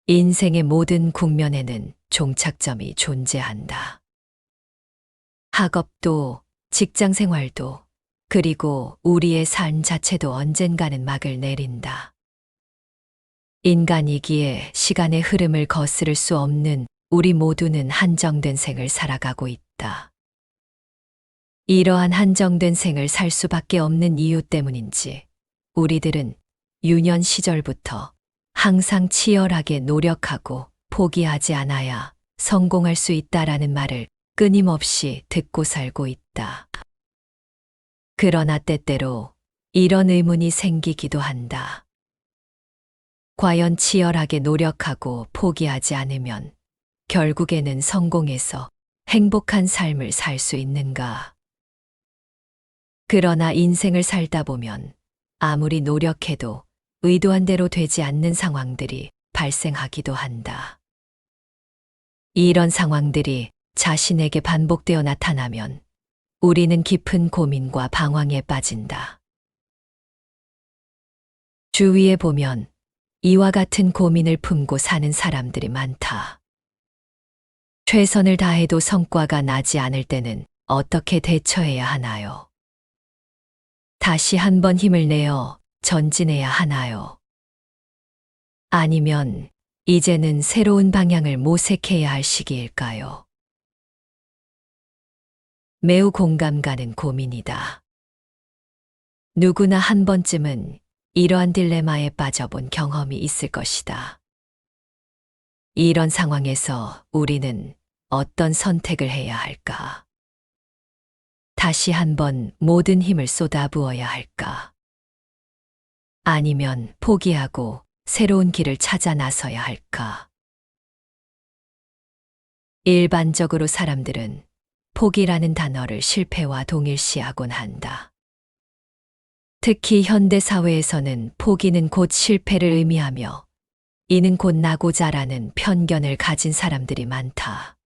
인생의 모든 국면에는 종착점이 존재한다. 학업도, 직장 생활도, 그리고 우리의 삶 자체도 언젠가는 막을 내린다. 인간이기에 시간의 흐름을 거스를 수 없는 우리 모두는 한정된 생을 살아가고 있다. 이러한 한정된 생을 살 수밖에 없는 이유 때문인지 우리들은 유년 시절부터 항상 치열하게 노력하고 포기하지 않아야 성공할 수 있다라는 말을 끊임없이 듣고 살고 있다. 그러나 때때로 이런 의문이 생기기도 한다. 과연 치열하게 노력하고 포기하지 않으면 결국에는 성공해서 행복한 삶을 살 수 있는가? 그러나 인생을 살다 보면 아무리 노력해도 의도한 대로 되지 않는 상황들이 발생하기도 한다. 이런 상황들이 자신에게 반복되어 나타나면 우리는 깊은 고민과 방황에 빠진다. 주위에 보면 이와 같은 고민을 품고 사는 사람들이 많다. 최선을 다해도 성과가 나지 않을 때는 어떻게 대처해야 하나요? 다시 한번 힘을 내어 전진해야 하나요? 아니면 이제는 새로운 방향을 모색해야 할 시기일까요? 매우 공감 가는 고민이다. 누구나 한 번쯤은 이러한 딜레마에 빠져본 경험이 있을 것이다. 이런 상황에서 우리는 어떤 선택을 해야 할까? 다시 한번 모든 힘을 쏟아부어야 할까? 아니면 포기하고 새로운 길을 찾아 나서야 할까? 일반적으로 사람들은 포기라는 단어를 실패와 동일시하곤 한다. 특히 현대 사회에서는 포기는 곧 실패를 의미하며 이는 곧 나고자라는 편견을 가진 사람들이 많다.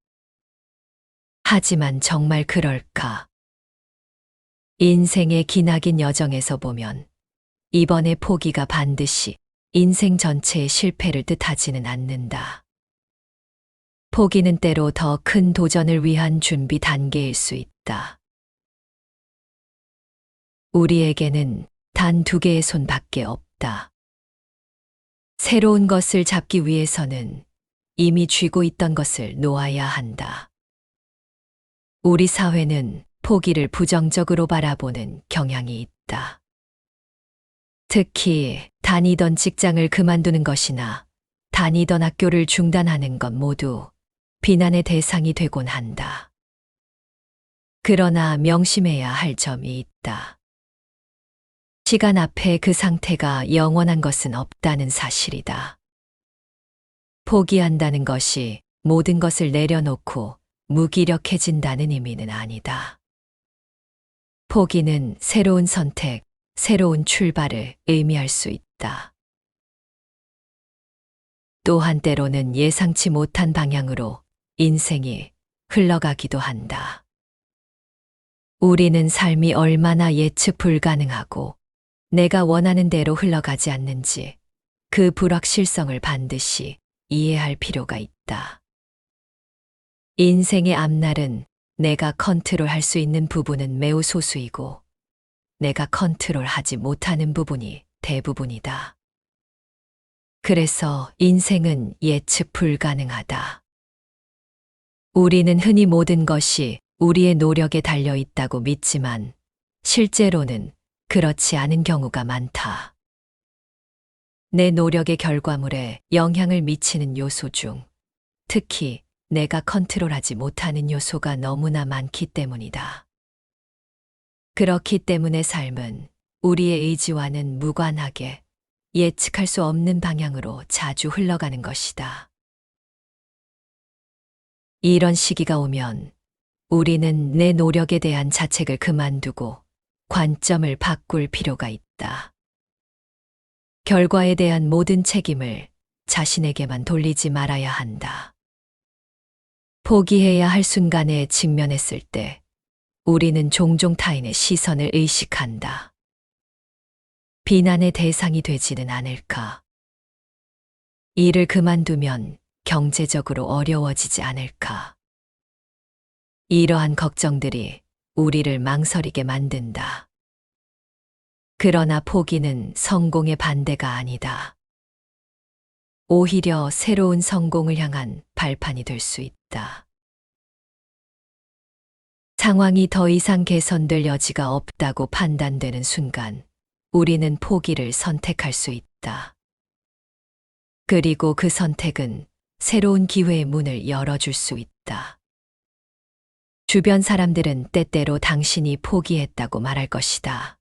하지만 정말 그럴까? 인생의 기나긴 여정에서 보면 이번의 포기가 반드시 인생 전체의 실패를 뜻하지는 않는다. 포기는 때로 더 큰 도전을 위한 준비 단계일 수 있다. 우리에게는 단 2개의 손밖에 없다. 새로운 것을 잡기 위해서는 이미 쥐고 있던 것을 놓아야 한다. 우리 사회는 포기를 부정적으로 바라보는 경향이 있다. 특히 다니던 직장을 그만두는 것이나 다니던 학교를 중단하는 것 모두 비난의 대상이 되곤 한다. 그러나 명심해야 할 점이 있다. 시간 앞에 그 상태가 영원한 것은 없다는 사실이다. 포기한다는 것이 모든 것을 내려놓고 무기력해진다는 의미는 아니다. 포기는 새로운 선택, 새로운 출발을 의미할 수 있다. 또한 때로는 예상치 못한 방향으로 인생이 흘러가기도 한다. 우리는 삶이 얼마나 예측 불가능하고 내가 원하는 대로 흘러가지 않는지 그 불확실성을 반드시 이해할 필요가 있다. 인생의 앞날은 내가 컨트롤할 수 있는 부분은 매우 소수이고 내가 컨트롤하지 못하는 부분이 대부분이다. 그래서 인생은 예측 불가능하다. 우리는 흔히 모든 것이 우리의 노력에 달려 있다고 믿지만 실제로는 그렇지 않은 경우가 많다. 내 노력의 결과물에 영향을 미치는 요소 중 특히 내가 컨트롤하지 못하는 요소가 너무나 많기 때문이다. 그렇기 때문에 삶은 우리의 의지와는 무관하게 예측할 수 없는 방향으로 자주 흘러가는 것이다. 이런 시기가 오면 우리는 내 노력에 대한 자책을 그만두고 관점을 바꿀 필요가 있다. 결과에 대한 모든 책임을 자신에게만 돌리지 말아야 한다. 포기해야 할 순간에 직면했을 때 우리는 종종 타인의 시선을 의식한다. 비난의 대상이 되지는 않을까? 일을 그만두면 경제적으로 어려워지지 않을까. 이러한 걱정들이 우리를 망설이게 만든다. 그러나 포기는 성공의 반대가 아니다. 오히려 새로운 성공을 향한 발판이 될 수 있다. 상황이 더 이상 개선될 여지가 없다고 판단되는 순간 우리는 포기를 선택할 수 있다. 그리고 그 선택은 새로운 기회의 문을 열어줄 수 있다. 주변 사람들은 때때로 당신이 포기했다고 말할 것이다.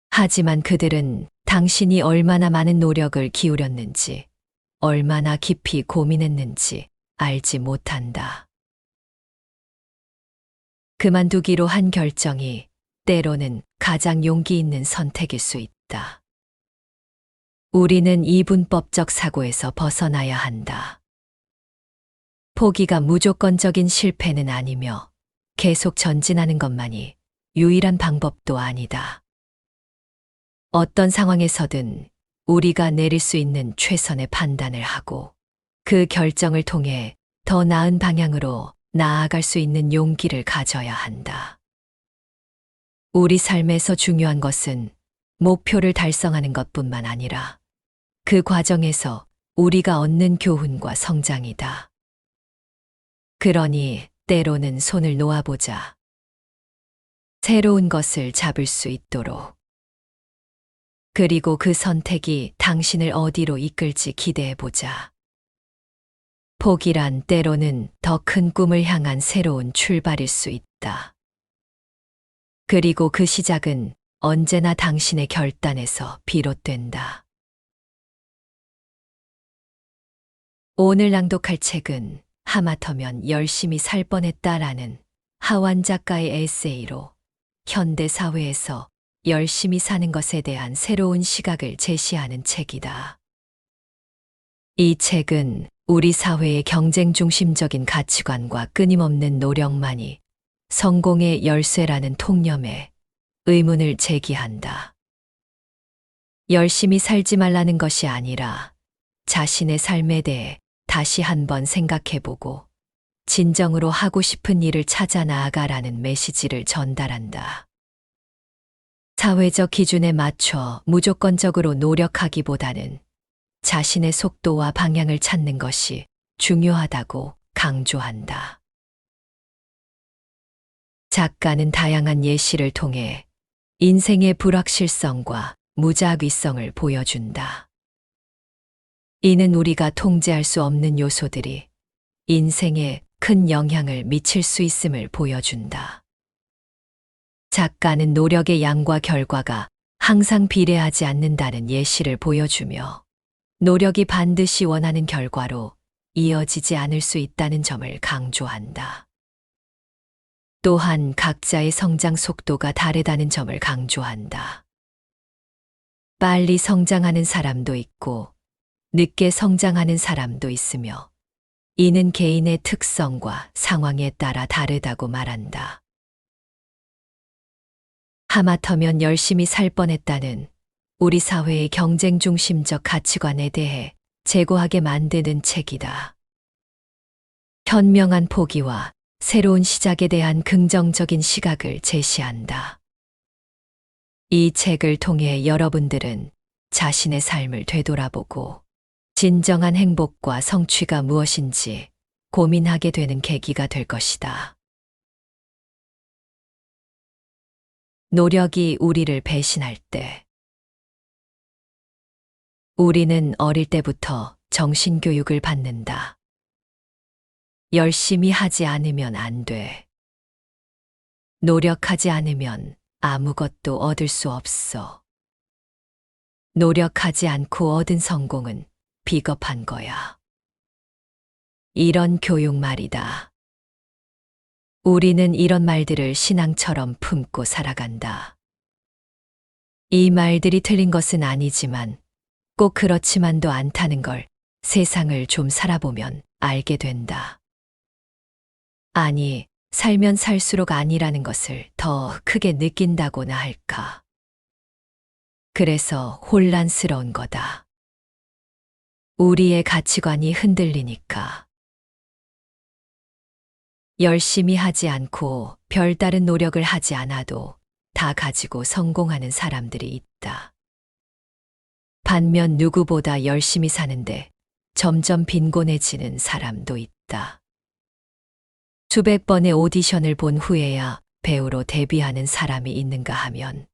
하지만 그들은 당신이 얼마나 많은 노력을 기울였는지, 얼마나 깊이 고민했는지 알지 못한다. 그만두기로 한 결정이 때로는 가장 용기 있는 선택일 수 있다. 우리는 이분법적 사고에서 벗어나야 한다. 포기가 무조건적인 실패는 아니며 계속 전진하는 것만이 유일한 방법도 아니다. 어떤 상황에서든 우리가 내릴 수 있는 최선의 판단을 하고 그 결정을 통해 더 나은 방향으로 나아갈 수 있는 용기를 가져야 한다. 우리 삶에서 중요한 것은 목표를 달성하는 것뿐만 아니라 그 과정에서 우리가 얻는 교훈과 성장이다. 그러니 때로는 손을 놓아보자. 새로운 것을 잡을 수 있도록. 그리고 그 선택이 당신을 어디로 이끌지 기대해보자. 포기란 때로는 더 큰 꿈을 향한 새로운 출발일 수 있다. 그리고 그 시작은 언제나 당신의 결단에서 비롯된다. 오늘 낭독할 책은 하마터면 열심히 살 뻔했다라는 하완 작가의 에세이로 현대 사회에서 열심히 사는 것에 대한 새로운 시각을 제시하는 책이다. 이 책은 우리 사회의 경쟁 중심적인 가치관과 끊임없는 노력만이 성공의 열쇠라는 통념에 의문을 제기한다. 열심히 살지 말라는 것이 아니라 자신의 삶에 대해 다시 한번 생각해보고 진정으로 하고 싶은 일을 찾아 나아가라는 메시지를 전달한다. 사회적 기준에 맞춰 무조건적으로 노력하기보다는 자신의 속도와 방향을 찾는 것이 중요하다고 강조한다. 작가는 다양한 예시를 통해 인생의 불확실성과 무작위성을 보여준다. 이는 우리가 통제할 수 없는 요소들이 인생에 큰 영향을 미칠 수 있음을 보여준다. 작가는 노력의 양과 결과가 항상 비례하지 않는다는 예시를 보여주며 노력이 반드시 원하는 결과로 이어지지 않을 수 있다는 점을 강조한다. 또한 각자의 성장 속도가 다르다는 점을 강조한다. 빨리 성장하는 사람도 있고 늦게 성장하는 사람도 있으며 이는 개인의 특성과 상황에 따라 다르다고 말한다. 하마터면 열심히 살 뻔했다는 우리 사회의 경쟁 중심적 가치관에 대해 재고하게 만드는 책이다. 현명한 포기와 새로운 시작에 대한 긍정적인 시각을 제시한다. 이 책을 통해 여러분들은 자신의 삶을 되돌아보고 진정한 행복과 성취가 무엇인지 고민하게 되는 계기가 될 것이다. 노력이 우리를 배신할 때 우리는 어릴 때부터 정신교육을 받는다. 열심히 하지 않으면 안 돼. 노력하지 않으면 아무것도 얻을 수 없어. 노력하지 않고 얻은 성공은 비겁한 거야. 이런 교육 말이다. 우리는 이런 말들을 신앙처럼 품고 살아간다. 이 말들이 틀린 것은 아니지만 꼭 그렇지만도 않다는 걸 세상을 좀 살아보면 알게 된다. 아니, 살면 살수록 아니라는 것을 더 크게 느낀다고나 할까. 그래서 혼란스러운 거다. 우리의 가치관이 흔들리니까. 열심히 하지 않고 별다른 노력을 하지 않아도 다 가지고 성공하는 사람들이 있다. 반면 누구보다 열심히 사는데 점점 빈곤해지는 사람도 있다. 수백 번의 오디션을 본 후에야 배우로 데뷔하는 사람이 있는가 하면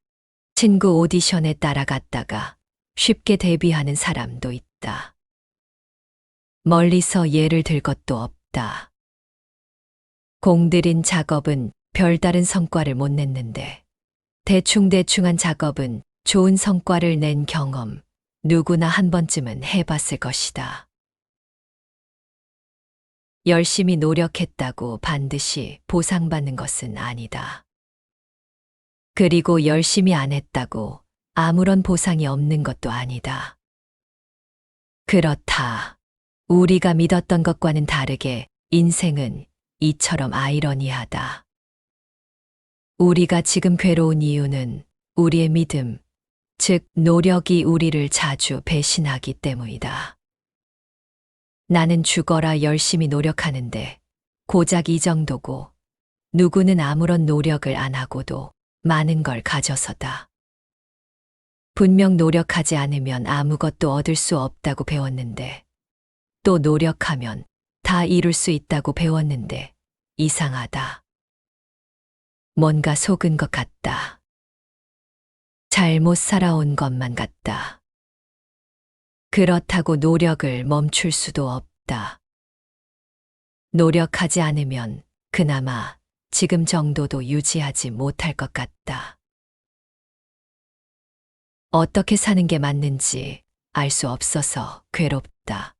친구 오디션에 따라갔다가 쉽게 데뷔하는 사람도 있다. 멀리서 예를 들 것도 없다. 공들인 작업은 별다른 성과를 못 냈는데 대충대충한 작업은 좋은 성과를 낸 경험 누구나 한 번쯤은 해봤을 것이다. 열심히 노력했다고 반드시 보상받는 것은 아니다. 그리고 열심히 안 했다고 아무런 보상이 없는 것도 아니다. 그렇다. 우리가 믿었던 것과는 다르게 인생은 이처럼 아이러니하다. 우리가 지금 괴로운 이유는 우리의 믿음, 즉 노력이 우리를 자주 배신하기 때문이다. 나는 죽어라 열심히 노력하는데 고작 이 정도고 누구는 아무런 노력을 안 하고도 많은 걸 가져서다. 분명 노력하지 않으면 아무것도 얻을 수 없다고 배웠는데 또 노력하면 다 이룰 수 있다고 배웠는데 이상하다. 뭔가 속은 것 같다. 잘못 살아온 것만 같다. 그렇다고 노력을 멈출 수도 없다. 노력하지 않으면 그나마 지금 정도도 유지하지 못할 것 같다. 어떻게 사는 게 맞는지 알 수 없어서 괴롭다.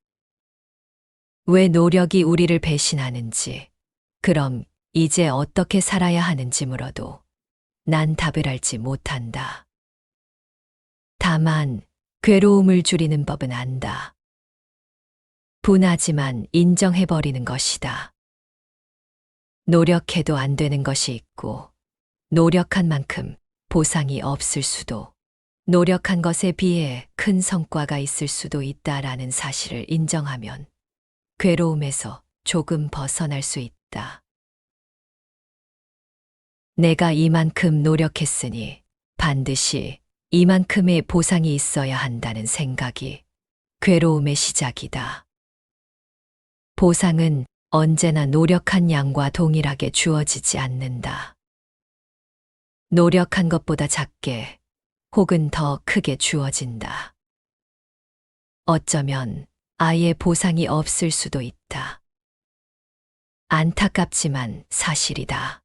왜 노력이 우리를 배신하는지, 그럼 이제 어떻게 살아야 하는지 물어도 난 답을 알지 못한다. 다만 괴로움을 줄이는 법은 안다. 분하지만 인정해버리는 것이다. 노력해도 안 되는 것이 있고 노력한 만큼 보상이 없을 수도, 노력한 것에 비해 큰 성과가 있을 수도 있다라는 사실을 인정하면 괴로움에서 조금 벗어날 수 있다. 내가 이만큼 노력했으니 반드시 이만큼의 보상이 있어야 한다는 생각이 괴로움의 시작이다. 보상은 언제나 노력한 양과 동일하게 주어지지 않는다. 노력한 것보다 작게 혹은 더 크게 주어진다. 어쩌면 아예 보상이 없을 수도 있다. 안타깝지만 사실이다.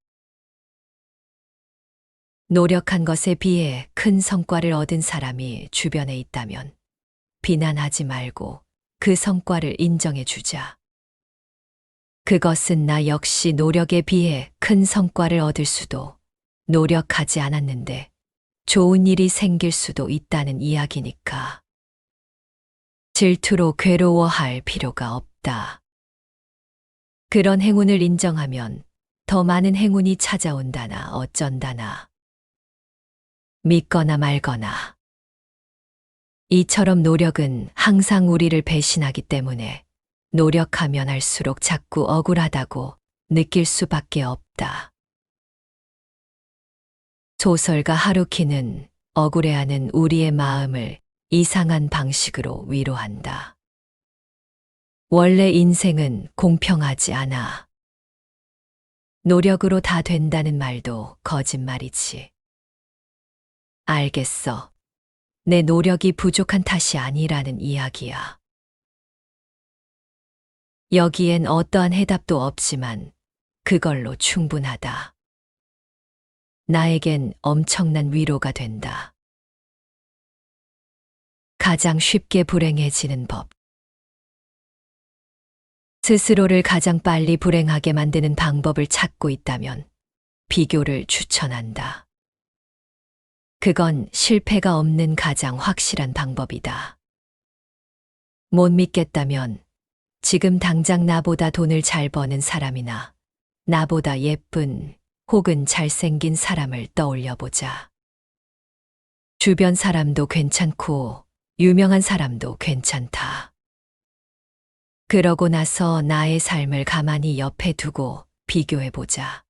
노력한 것에 비해 큰 성과를 얻은 사람이 주변에 있다면 비난하지 말고 그 성과를 인정해 주자. 그것은 나 역시 노력에 비해 큰 성과를 얻을 수도, 노력하지 않았는데 좋은 일이 생길 수도 있다는 이야기니까. 질투로 괴로워할 필요가 없다. 그런 행운을 인정하면 더 많은 행운이 찾아온다나 어쩐다나. 믿거나 말거나. 이처럼 노력은 항상 우리를 배신하기 때문에 노력하면 할수록 자꾸 억울하다고 느낄 수밖에 없다. 소설가 하루키는 억울해하는 우리의 마음을 이상한 방식으로 위로한다. 원래 인생은 공평하지 않아. 노력으로 다 된다는 말도 거짓말이지. 알겠어. 내 노력이 부족한 탓이 아니라는 이야기야. 여기엔 어떠한 해답도 없지만 그걸로 충분하다. 나에겐 엄청난 위로가 된다. 가장 쉽게 불행해지는 법. 스스로를 가장 빨리 불행하게 만드는 방법을 찾고 있다면 비교를 추천한다. 그건 실패가 없는 가장 확실한 방법이다. 못 믿겠다면 지금 당장 나보다 돈을 잘 버는 사람이나 나보다 예쁜 혹은 잘생긴 사람을 떠올려 보자. 주변 사람도 괜찮고 유명한 사람도 괜찮다. 그러고 나서 나의 삶을 가만히 옆에 두고 비교해보자.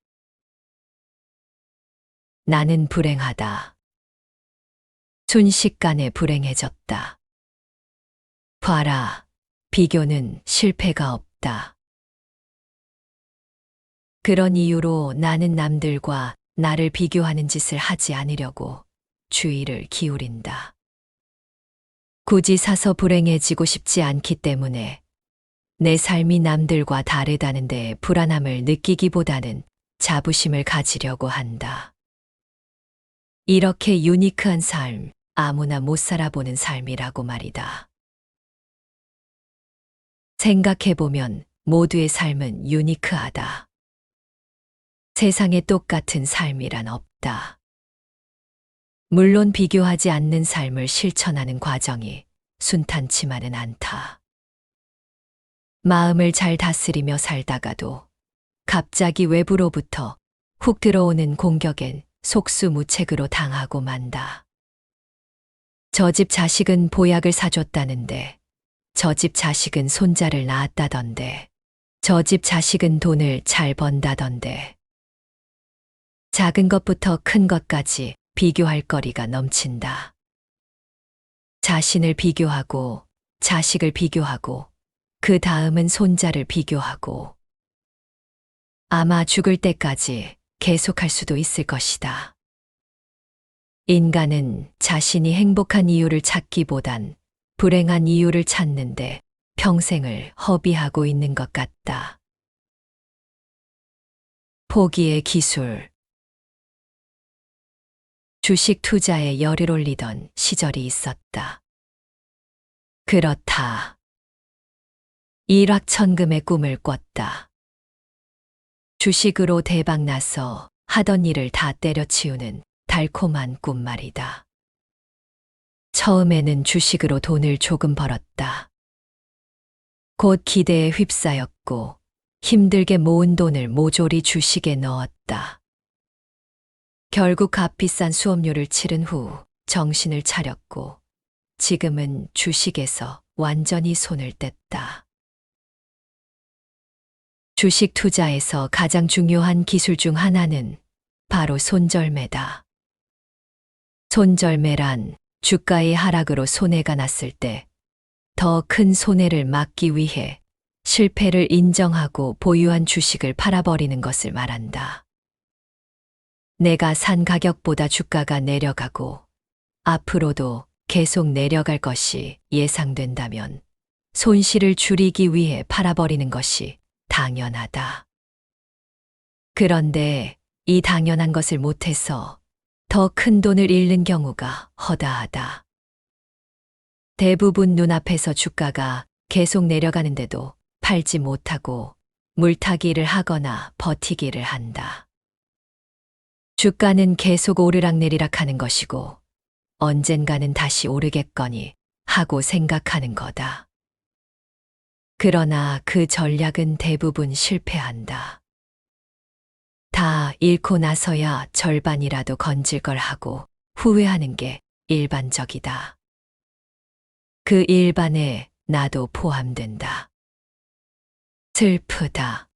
나는 불행하다. 순식간에 불행해졌다. 봐라, 비교는 실패가 없다. 그런 이유로 나는 남들과 나를 비교하는 짓을 하지 않으려고 주의를 기울인다. 굳이 사서 불행해지고 싶지 않기 때문에 내 삶이 남들과 다르다는 데 불안함을 느끼기보다는 자부심을 가지려고 한다. 이렇게 유니크한 삶, 아무나 못 살아보는 삶이라고 말이다. 생각해보면 모두의 삶은 유니크하다. 세상에 똑같은 삶이란 없다. 물론 비교하지 않는 삶을 실천하는 과정이 순탄치만은 않다. 마음을 잘 다스리며 살다가도 갑자기 외부로부터 훅 들어오는 공격엔 속수무책으로 당하고 만다. 저 집 자식은 보약을 사줬다는데, 저 집 자식은 손자를 낳았다던데, 저 집 자식은 돈을 잘 번다던데. 작은 것부터 큰 것까지 비교할 거리가 넘친다. 자신을 비교하고, 자식을 비교하고, 그 다음은 손자를 비교하고. 아마 죽을 때까지 계속할 수도 있을 것이다. 인간은 자신이 행복한 이유를 찾기보단 불행한 이유를 찾는데 평생을 허비하고 있는 것 같다. 포기의 기술. 주식 투자에 열을 올리던 시절이 있었다. 그렇다. 일확천금의 꿈을 꿨다. 주식으로 대박 나서 하던 일을 다 때려치우는 달콤한 꿈 말이다. 처음에는 주식으로 돈을 조금 벌었다. 곧 기대에 휩싸였고 힘들게 모은 돈을 모조리 주식에 넣었다. 결국 값비싼 수업료를 치른 후 정신을 차렸고 지금은 주식에서 완전히 손을 뗐다. 주식 투자에서 가장 중요한 기술 중 하나는 바로 손절매다. 손절매란 주가의 하락으로 손해가 났을 때 더 큰 손해를 막기 위해 실패를 인정하고 보유한 주식을 팔아버리는 것을 말한다. 내가 산 가격보다 주가가 내려가고 앞으로도 계속 내려갈 것이 예상된다면 손실을 줄이기 위해 팔아버리는 것이 당연하다. 그런데 이 당연한 것을 못해서 더 큰 돈을 잃는 경우가 허다하다. 대부분 눈앞에서 주가가 계속 내려가는데도 팔지 못하고 물타기를 하거나 버티기를 한다. 주가는 계속 오르락내리락 하는 것이고 언젠가는 다시 오르겠거니 하고 생각하는 거다. 그러나 그 전략은 대부분 실패한다. 다 잃고 나서야 절반이라도 건질 걸 하고 후회하는 게 일반적이다. 그 일반에 나도 포함된다. 슬프다.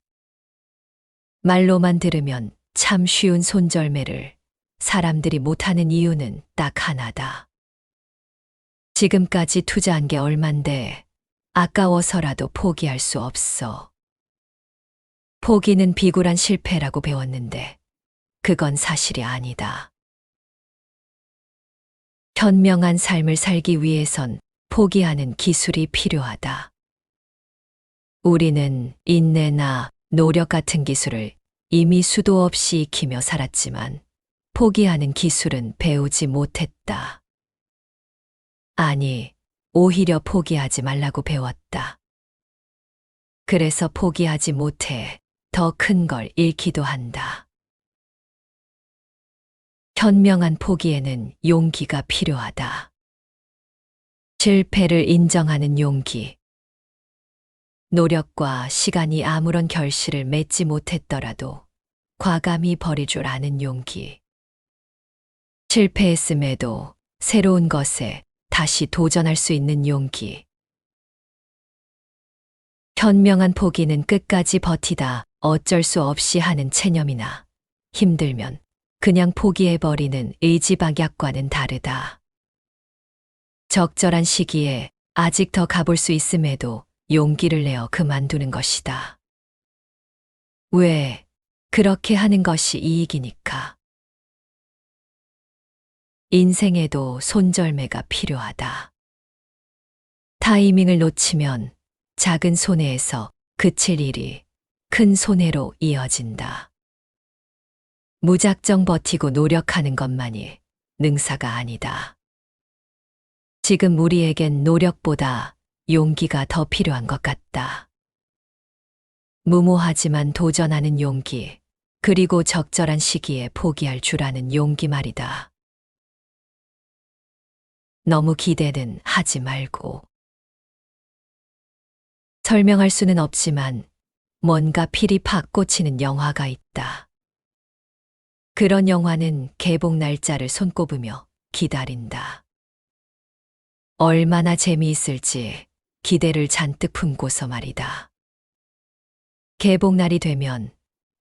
말로만 들으면 참 쉬운 손절매를 사람들이 못하는 이유는 딱 하나다. 지금까지 투자한 게 얼만데 아까워서라도 포기할 수 없어. 포기는 비굴한 실패라고 배웠는데 그건 사실이 아니다. 현명한 삶을 살기 위해선 포기하는 기술이 필요하다. 우리는 인내나 노력 같은 기술을 이미 수도 없이 익히며 살았지만 포기하는 기술은 배우지 못했다. 아니, 오히려 포기하지 말라고 배웠다. 그래서 포기하지 못해 더 큰 걸 잃기도 한다. 현명한 포기에는 용기가 필요하다. 실패를 인정하는 용기. 노력과 시간이 아무런 결실을 맺지 못했더라도 과감히 버릴 줄 아는 용기. 실패했음에도 새로운 것에 다시 도전할 수 있는 용기. 현명한 포기는 끝까지 버티다 어쩔 수 없이 하는 체념이나 힘들면 그냥 포기해버리는 의지박약과는 다르다. 적절한 시기에 아직 더 가볼 수 있음에도 용기를 내어 그만두는 것이다. 왜? 그렇게 하는 것이 이익이니까. 인생에도 손절매가 필요하다. 타이밍을 놓치면 작은 손해에서 그칠 일이 큰 손해로 이어진다. 무작정 버티고 노력하는 것만이 능사가 아니다. 지금 우리에겐 노력보다 용기가 더 필요한 것 같다. 무모하지만 도전하는 용기, 그리고 적절한 시기에 포기할 줄 아는 용기 말이다. 너무 기대는 하지 말고. 설명할 수는 없지만 뭔가 필이 팍 꽂히는 영화가 있다. 그런 영화는 개봉 날짜를 손꼽으며 기다린다. 얼마나 재미있을지 기대를 잔뜩 품고서 말이다. 개봉날이 되면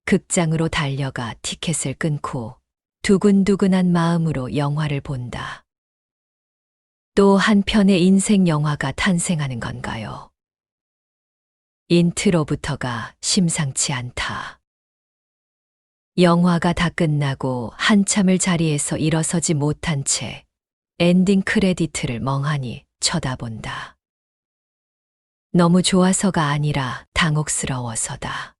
극장으로 달려가 티켓을 끊고 두근두근한 마음으로 영화를 본다. 또 한편의 인생 영화가 탄생하는 건가요? 인트로부터가 심상치 않다. 영화가 다 끝나고 한참을 자리에서 일어서지 못한 채 엔딩 크레디트를 멍하니 쳐다본다. 너무 좋아서가 아니라 당혹스러워서다.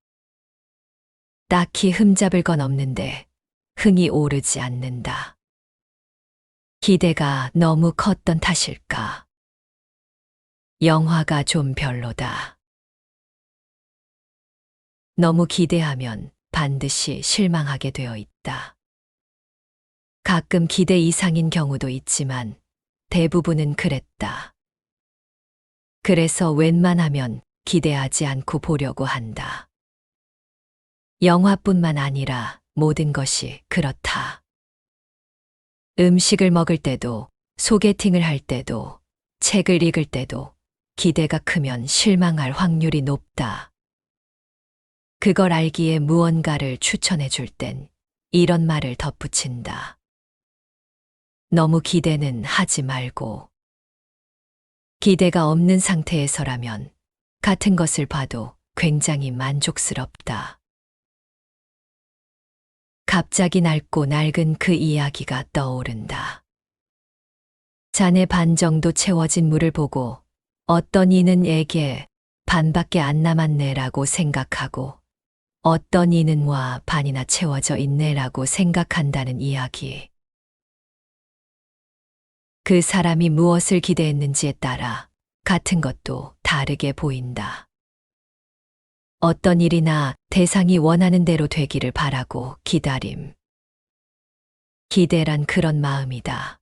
딱히 흠잡을 건 없는데 흥이 오르지 않는다. 기대가 너무 컸던 탓일까? 영화가 좀 별로다. 너무 기대하면 반드시 실망하게 되어 있다. 가끔 기대 이상인 경우도 있지만 대부분은 그랬다. 그래서 웬만하면 기대하지 않고 보려고 한다. 영화뿐만 아니라 모든 것이 그렇다. 음식을 먹을 때도, 소개팅을 할 때도, 책을 읽을 때도 기대가 크면 실망할 확률이 높다. 그걸 알기에 무언가를 추천해 줄 땐 이런 말을 덧붙인다. 너무 기대는 하지 말고. 기대가 없는 상태에서라면 같은 것을 봐도 굉장히 만족스럽다. 갑자기 낡고 낡은 그 이야기가 떠오른다. 잔에 반 정도 채워진 물을 보고 어떤 이는 에게 반밖에 안 남았네라고 생각하고 어떤 이는 와 반이나 채워져 있네라고 생각한다는 이야기. 그 사람이 무엇을 기대했는지에 따라 같은 것도 다르게 보인다. 어떤 일이나 대상이 원하는 대로 되기를 바라고 기다림. 기대란 그런 마음이다.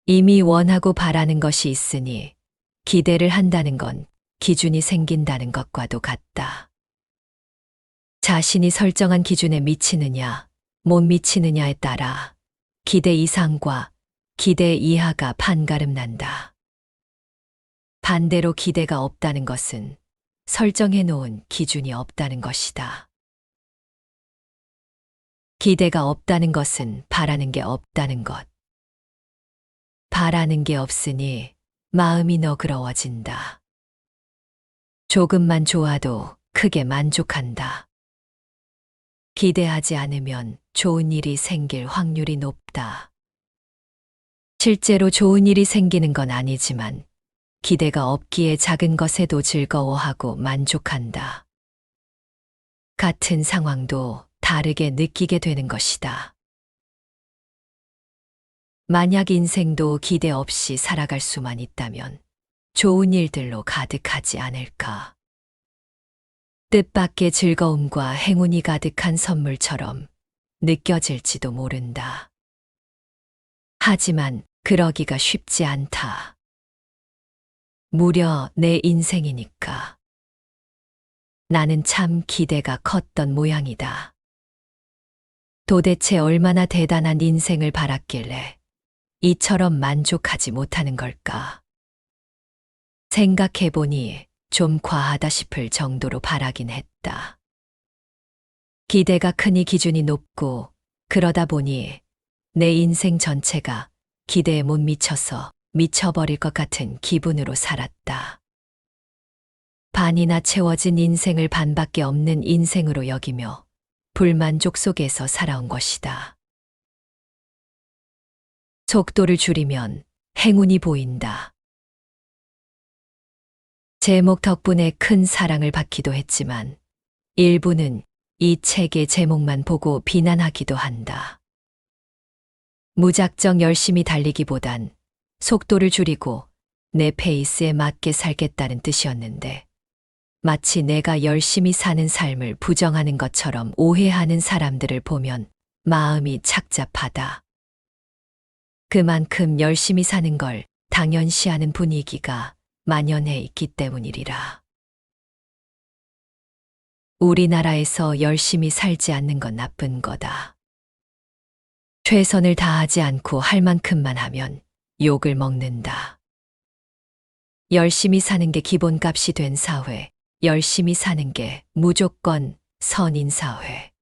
이미 원하고 바라는 것이 있으니 기대를 한다는 건 기준이 생긴다는 것과도 같다. 자신이 설정한 기준에 미치느냐, 못 미치느냐에 따라 기대 이상과 기대 이하가 판가름 난다. 반대로 기대가 없다는 것은 설정해 놓은 기준이 없다는 것이다. 기대가 없다는 것은 바라는 게 없다는 것. 바라는 게 없으니 마음이 너그러워진다. 조금만 좋아도 크게 만족한다. 기대하지 않으면 좋은 일이 생길 확률이 높다. 실제로 좋은 일이 생기는 건 아니지만 기대가 없기에 작은 것에도 즐거워하고 만족한다. 같은 상황도 다르게 느끼게 되는 것이다. 만약 인생도 기대 없이 살아갈 수만 있다면 좋은 일들로 가득하지 않을까. 뜻밖의 즐거움과 행운이 가득한 선물처럼 느껴질지도 모른다. 하지만 그러기가 쉽지 않다. 무려 내 인생이니까. 나는 참 기대가 컸던 모양이다. 도대체 얼마나 대단한 인생을 바랐길래 이처럼 만족하지 못하는 걸까? 생각해보니 좀 과하다 싶을 정도로 바라긴 했다. 기대가 크니 기준이 높고 그러다 보니 내 인생 전체가 기대에 못 미쳐서 미쳐버릴 것 같은 기분으로 살았다. 반이나 채워진 인생을 반밖에 없는 인생으로 여기며 불만족 속에서 살아온 것이다. 속도를 줄이면 행운이 보인다. 제목 덕분에 큰 사랑을 받기도 했지만 일부는 이 책의 제목만 보고 비난하기도 한다. 무작정 열심히 달리기보단 속도를 줄이고 내 페이스에 맞게 살겠다는 뜻이었는데 마치 내가 열심히 사는 삶을 부정하는 것처럼 오해하는 사람들을 보면 마음이 착잡하다. 그만큼 열심히 사는 걸 당연시하는 분위기가 만연해 있기 때문이리라. 우리나라에서 열심히 살지 않는 건 나쁜 거다. 최선을 다하지 않고 할 만큼만 하면 욕을 먹는다. 열심히 사는 게 기본값이 된 사회, 열심히 사는 게 무조건 선인 사회.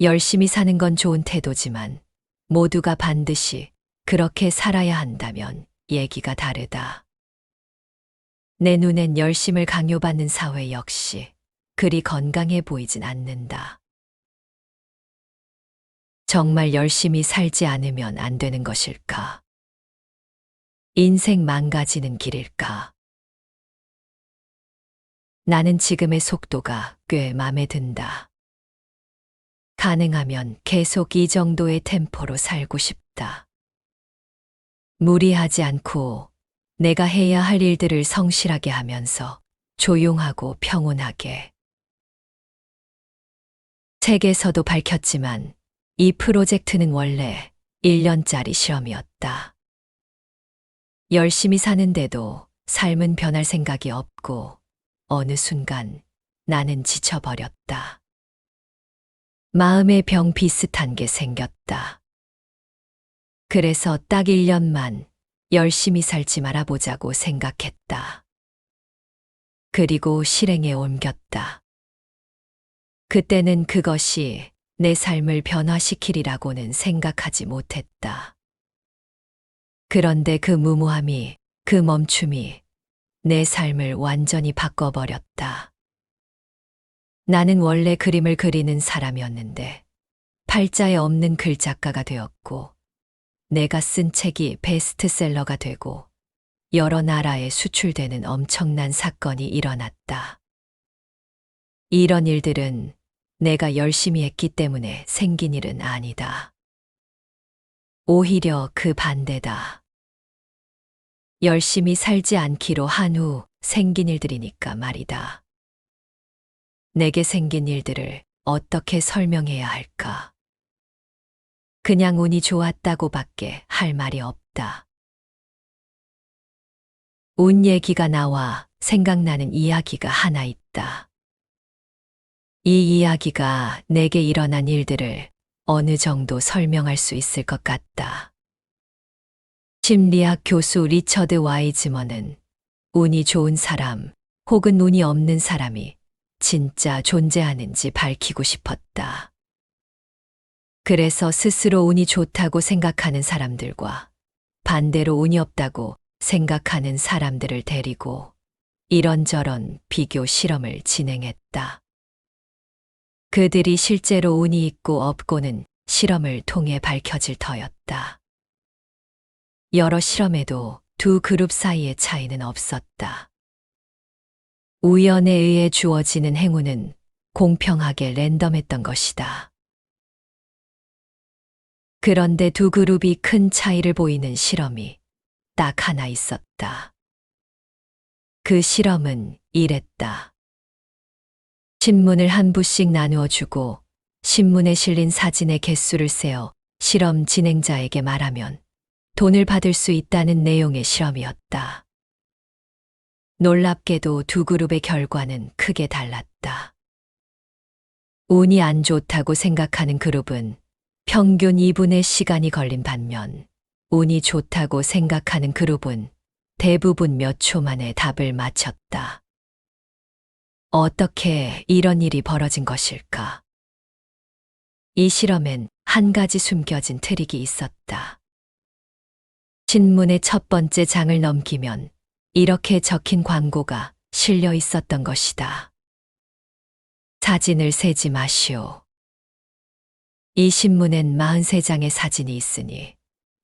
열심히 사는 건 좋은 태도지만 모두가 반드시 그렇게 살아야 한다면 얘기가 다르다. 내 눈엔 열심을 강요받는 사회 역시 그리 건강해 보이진 않는다. 정말 열심히 살지 않으면 안 되는 것일까? 인생 망가지는 길일까? 나는 지금의 속도가 꽤 마음에 든다. 가능하면 계속 이 정도의 템포로 살고 싶다. 무리하지 않고 내가 해야 할 일들을 성실하게 하면서 조용하고 평온하게. 책에서도 밝혔지만 이 프로젝트는 원래 1년짜리 실험이었다. 열심히 사는데도 삶은 변할 생각이 없고 어느 순간 나는 지쳐버렸다. 마음의 병 비슷한 게 생겼다. 그래서 딱 1년만 열심히 살지 말아보자고 생각했다. 그리고 실행에 옮겼다. 그때는 그것이 내 삶을 변화시키리라고는 생각하지 못했다. 그런데 그 무모함이, 그 멈춤이 내 삶을 완전히 바꿔버렸다. 나는 원래 그림을 그리는 사람이었는데 팔자에 없는 글작가가 되었고 내가 쓴 책이 베스트셀러가 되고 여러 나라에 수출되는 엄청난 사건이 일어났다. 이런 일들은 내가 열심히 했기 때문에 생긴 일은 아니다. 오히려 그 반대다. 열심히 살지 않기로 한 후 생긴 일들이니까 말이다. 내게 생긴 일들을 어떻게 설명해야 할까? 그냥 운이 좋았다고밖에 할 말이 없다. 운 얘기가 나와 생각나는 이야기가 하나 있다. 이 이야기가 내게 일어난 일들을 어느 정도 설명할 수 있을 것 같다. 심리학 교수 리처드 와이즈먼은 운이 좋은 사람 혹은 운이 없는 사람이 진짜 존재하는지 밝히고 싶었다. 그래서 스스로 운이 좋다고 생각하는 사람들과 반대로 운이 없다고 생각하는 사람들을 데리고 이런저런 비교 실험을 진행했다. 그들이 실제로 운이 있고 없고는 실험을 통해 밝혀질 터였다. 여러 실험에도 두 그룹 사이의 차이는 없었다. 우연에 의해 주어지는 행운은 공평하게 랜덤했던 것이다. 그런데 두 그룹이 큰 차이를 보이는 실험이 딱 하나 있었다. 그 실험은 이랬다. 신문을 한 부씩 나누어 주고 신문에 실린 사진의 개수를 세어 실험 진행자에게 말하면 돈을 받을 수 있다는 내용의 실험이었다. 놀랍게도 두 그룹의 결과는 크게 달랐다. 운이 안 좋다고 생각하는 그룹은 평균 2분의 시간이 걸린 반면 운이 좋다고 생각하는 그룹은 대부분 몇 초 만에 답을 맞췄다. 어떻게 이런 일이 벌어진 것일까? 이 실험엔 한 가지 숨겨진 트릭이 있었다. 신문의 첫 번째 장을 넘기면 이렇게 적힌 광고가 실려 있었던 것이다. 사진을 세지 마시오. 이 신문엔 43장의 사진이 있으니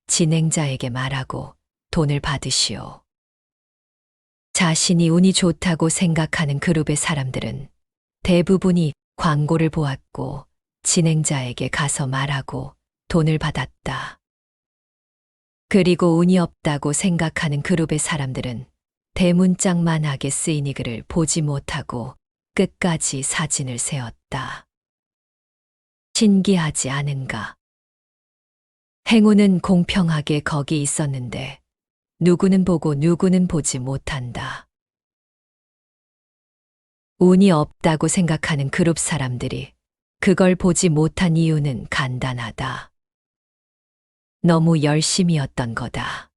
진행자에게 말하고 돈을 받으시오. 자신이 운이 좋다고 생각하는 그룹의 사람들은 대부분이 광고를 보았고 진행자에게 가서 말하고 돈을 받았다. 그리고 운이 없다고 생각하는 그룹의 사람들은 대문짝만하게 쓰인 이 글을 보지 못하고 끝까지 사진을 세웠다. 신기하지 않은가? 행운은 공평하게 거기 있었는데 누구는 보고 누구는 보지 못한다. 운이 없다고 생각하는 그룹 사람들이 그걸 보지 못한 이유는 간단하다. 너무 열심이었던 거다.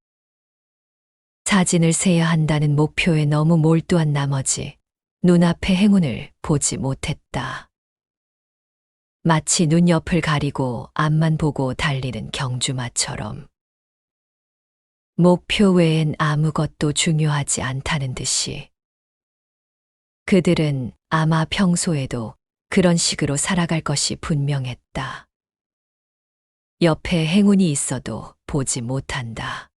사진을 세야 한다는 목표에 너무 몰두한 나머지 눈앞의 행운을 보지 못했다. 마치 눈옆을 가리고 앞만 보고 달리는 경주마처럼. 목표 외엔 아무것도 중요하지 않다는 듯이. 그들은 아마 평소에도 그런 식으로 살아갈 것이 분명했다. 옆에 행운이 있어도 보지 못한다.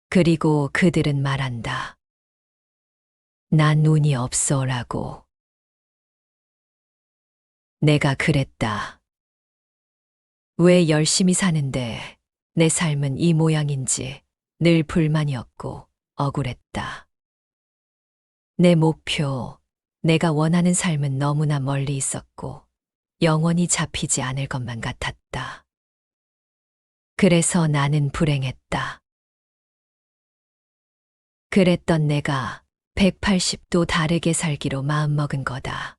그리고 그들은 말한다. 난 운이 없어라고. 내가 그랬다. 왜 열심히 사는데 내 삶은 이 모양인지 늘 불만이었고 억울했다. 내 목표, 내가 원하는 삶은 너무나 멀리 있었고 영원히 잡히지 않을 것만 같았다. 그래서 나는 불행했다. 그랬던 내가 180도 다르게 살기로 마음먹은 거다.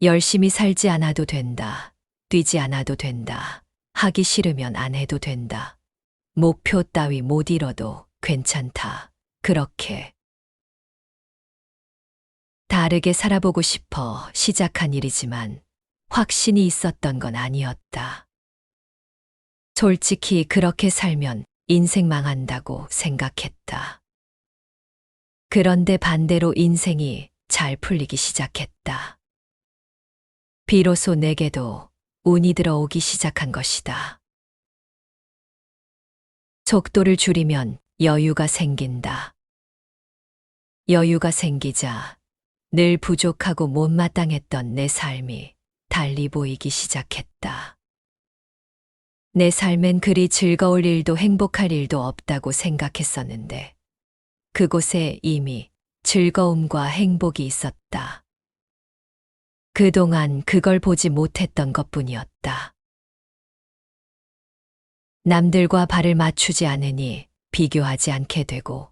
열심히 살지 않아도 된다. 뛰지 않아도 된다. 하기 싫으면 안 해도 된다. 목표 따위 못 이뤄도 괜찮다. 그렇게. 다르게 살아보고 싶어 시작한 일이지만 확신이 있었던 건 아니었다. 솔직히 그렇게 살면 인생 망한다고 생각했다. 그런데 반대로 인생이 잘 풀리기 시작했다. 비로소 내게도 운이 들어오기 시작한 것이다. 속도를 줄이면 여유가 생긴다. 여유가 생기자 늘 부족하고 못마땅했던 내 삶이 달리 보이기 시작했다. 내 삶엔 그리 즐거울 일도 행복할 일도 없다고 생각했었는데 그곳에 이미 즐거움과 행복이 있었다. 그동안 그걸 보지 못했던 것뿐이었다. 남들과 발을 맞추지 않으니 비교하지 않게 되고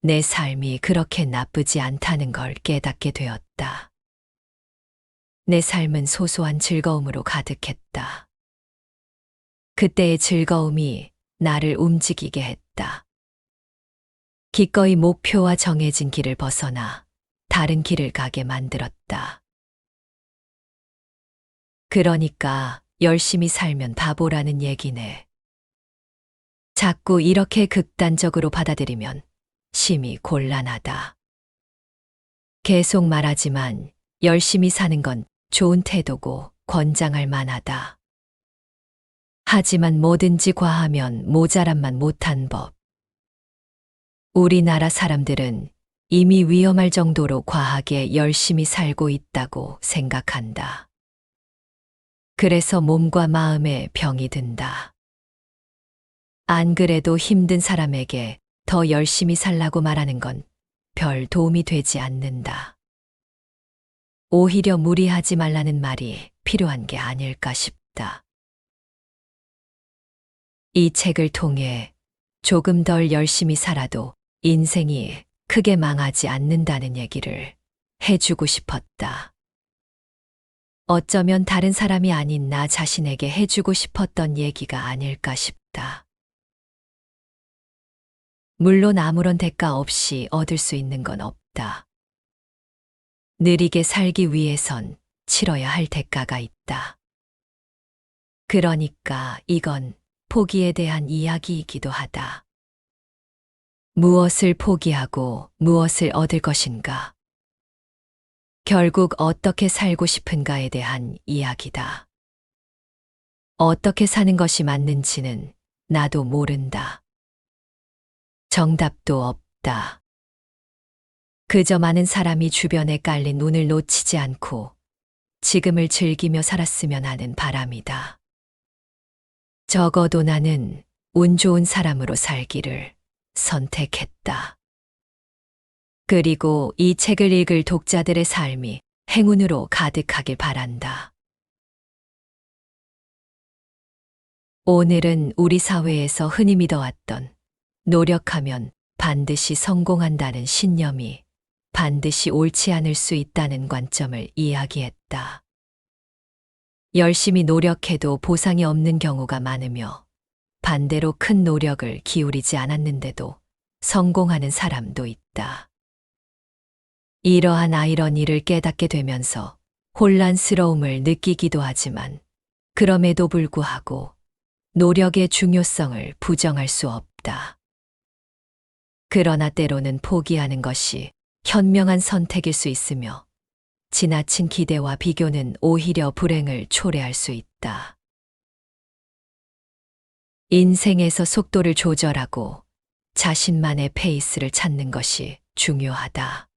내 삶이 그렇게 나쁘지 않다는 걸 깨닫게 되었다. 내 삶은 소소한 즐거움으로 가득했다. 그때의 즐거움이 나를 움직이게 했다. 기꺼이 목표와 정해진 길을 벗어나 다른 길을 가게 만들었다. 그러니까 열심히 살면 바보라는 얘기네. 자꾸 이렇게 극단적으로 받아들이면 심히 곤란하다. 계속 말하지만 열심히 사는 건 좋은 태도고 권장할 만하다. 하지만 뭐든지 과하면 모자람만 못한 법. 우리나라 사람들은 이미 위험할 정도로 과하게 열심히 살고 있다고 생각한다. 그래서 몸과 마음에 병이 든다. 안 그래도 힘든 사람에게 더 열심히 살라고 말하는 건 별 도움이 되지 않는다. 오히려 무리하지 말라는 말이 필요한 게 아닐까 싶다. 이 책을 통해 조금 덜 열심히 살아도 인생이 크게 망하지 않는다는 얘기를 해주고 싶었다. 어쩌면 다른 사람이 아닌 나 자신에게 해주고 싶었던 얘기가 아닐까 싶다. 물론 아무런 대가 없이 얻을 수 있는 건 없다. 느리게 살기 위해선 치러야 할 대가가 있다. 그러니까 이건 포기에 대한 이야기이기도 하다. 무엇을 포기하고 무엇을 얻을 것인가? 결국 어떻게 살고 싶은가에 대한 이야기다. 어떻게 사는 것이 맞는지는 나도 모른다. 정답도 없다. 그저 많은 사람이 주변에 깔린 운을 놓치지 않고 지금을 즐기며 살았으면 하는 바람이다. 적어도 나는 운 좋은 사람으로 살기를 선택했다. 그리고 이 책을 읽을 독자들의 삶이 행운으로 가득하길 바란다. 오늘은 우리 사회에서 흔히 믿어왔던 노력하면 반드시 성공한다는 신념이 반드시 옳지 않을 수 있다는 관점을 이야기했다. 열심히 노력해도 보상이 없는 경우가 많으며 반대로 큰 노력을 기울이지 않았는데도 성공하는 사람도 있다. 이러한 아이러니를 깨닫게 되면서 혼란스러움을 느끼기도 하지만 그럼에도 불구하고 노력의 중요성을 부정할 수 없다. 그러나 때로는 포기하는 것이 현명한 선택일 수 있으며 지나친 기대와 비교는 오히려 불행을 초래할 수 있다. 인생에서 속도를 조절하고 자신만의 페이스를 찾는 것이 중요하다.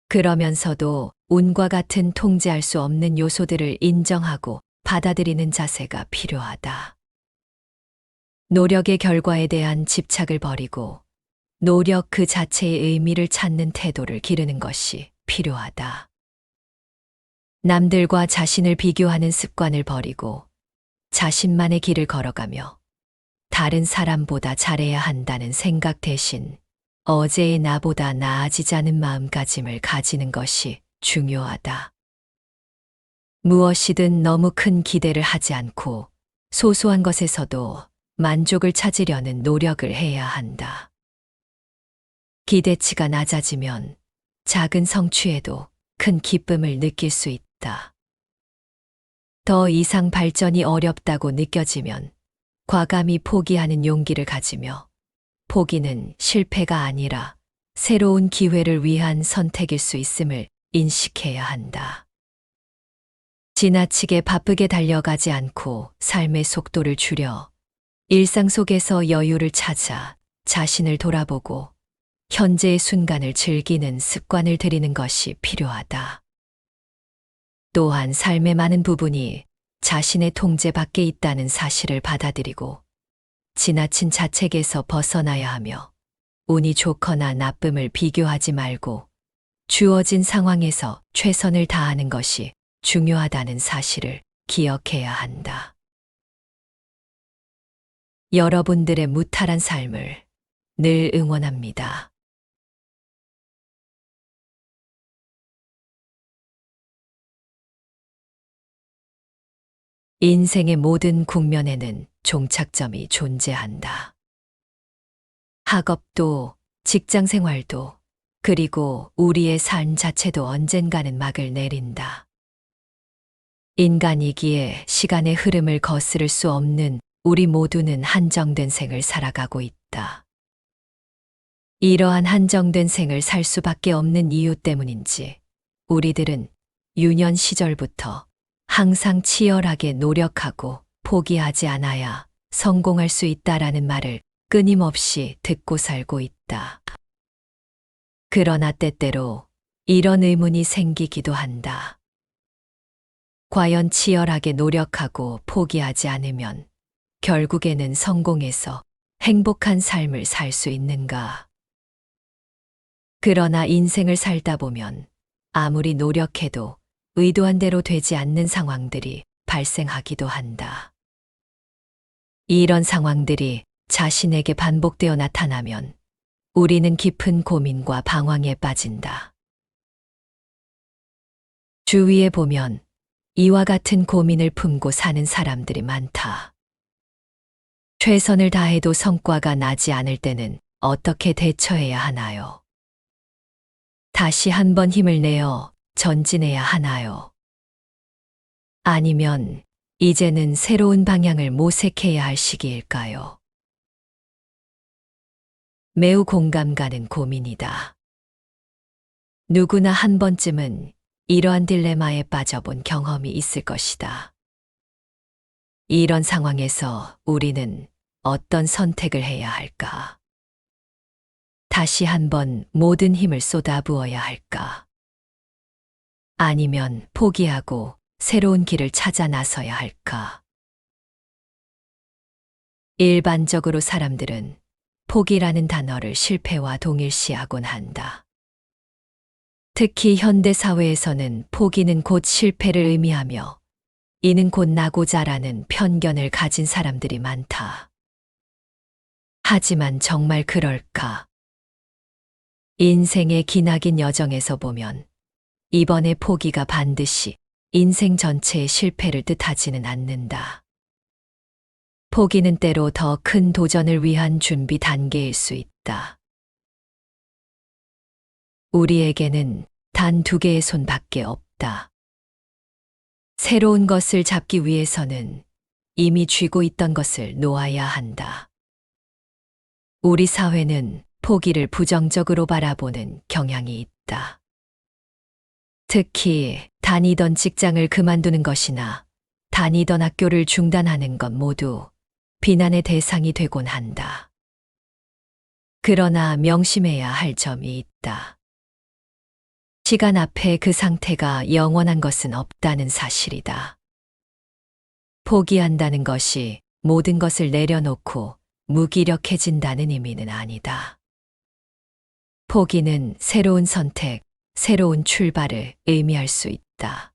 그러면서도 운과 같은 통제할 수 없는 요소들을 인정하고 받아들이는 자세가 필요하다. 노력의 결과에 대한 집착을 버리고 노력 그 자체의 의미를 찾는 태도를 기르는 것이 필요하다. 남들과 자신을 비교하는 습관을 버리고 자신만의 길을 걸어가며 다른 사람보다 잘해야 한다는 생각 대신 어제의 나보다 나아지자는 마음가짐을 가지는 것이 중요하다. 무엇이든 너무 큰 기대를 하지 않고 소소한 것에서도 만족을 찾으려는 노력을 해야 한다. 기대치가 낮아지면 작은 성취에도 큰 기쁨을 느낄 수 있다. 더 이상 발전이 어렵다고 느껴지면 과감히 포기하는 용기를 가지며 포기는 실패가 아니라 새로운 기회를 위한 선택일 수 있음을 인식해야 한다. 지나치게 바쁘게 달려가지 않고 삶의 속도를 줄여 일상 속에서 여유를 찾아 자신을 돌아보고 현재의 순간을 즐기는 습관을 들이는 것이 필요하다. 또한 삶의 많은 부분이 자신의 통제 밖에 있다는 사실을 받아들이고 지나친 자책에서 벗어나야 하며 운이 좋거나 나쁨을 비교하지 말고 주어진 상황에서 최선을 다하는 것이 중요하다는 사실을 기억해야 한다. 여러분들의 무탈한 삶을 늘 응원합니다. 인생의 모든 국면에는 종착점이 존재한다. 학업도, 직장 생활도, 그리고 우리의 삶 자체도 언젠가는 막을 내린다. 인간이기에 시간의 흐름을 거스를 수 없는 우리 모두는 한정된 생을 살아가고 있다. 이러한 한정된 생을 살 수밖에 없는 이유 때문인지 우리들은 유년 시절부터 항상 치열하게 노력하고 포기하지 않아야 성공할 수 있다라는 말을 끊임없이 듣고 살고 있다. 그러나 때때로 이런 의문이 생기기도 한다. 과연 치열하게 노력하고 포기하지 않으면 결국에는 성공해서 행복한 삶을 살 수 있는가? 그러나 인생을 살다 보면 아무리 노력해도 의도한 대로 되지 않는 상황들이 발생하기도 한다. 이런 상황들이 자신에게 반복되어 나타나면 우리는 깊은 고민과 방황에 빠진다. 주위에 보면 이와 같은 고민을 품고 사는 사람들이 많다. 최선을 다해도 성과가 나지 않을 때는 어떻게 대처해야 하나요? 다시 한번 힘을 내어 전진해야 하나요? 아니면 이제는 새로운 방향을 모색해야 할 시기일까요? 매우 공감 가는 고민이다. 누구나 한 번쯤은 이러한 딜레마에 빠져본 경험이 있을 것이다. 이런 상황에서 우리는 어떤 선택을 해야 할까? 다시 한번 모든 힘을 쏟아부어야 할까? 아니면 포기하고 새로운 길을 찾아 나서야 할까? 일반적으로 사람들은 포기라는 단어를 실패와 동일시하곤 한다. 특히 현대 사회에서는 포기는 곧 실패를 의미하며 이는 곧 나고자라는 편견을 가진 사람들이 많다. 하지만 정말 그럴까? 인생의 기나긴 여정에서 보면 이번의 포기가 반드시 인생 전체의 실패를 뜻하지는 않는다. 포기는 때로 더 큰 도전을 위한 준비 단계일 수 있다. 우리에게는 단 2개의 손밖에 없다. 새로운 것을 잡기 위해서는 이미 쥐고 있던 것을 놓아야 한다. 우리 사회는 포기를 부정적으로 바라보는 경향이 있다. 특히 다니던 직장을 그만두는 것이나 다니던 학교를 중단하는 것 모두 비난의 대상이 되곤 한다. 그러나 명심해야 할 점이 있다. 시간 앞에 그 상태가 영원한 것은 없다는 사실이다. 포기한다는 것이 모든 것을 내려놓고 무기력해진다는 의미는 아니다. 포기는 새로운 선택, 새로운 출발을 의미할 수 있다.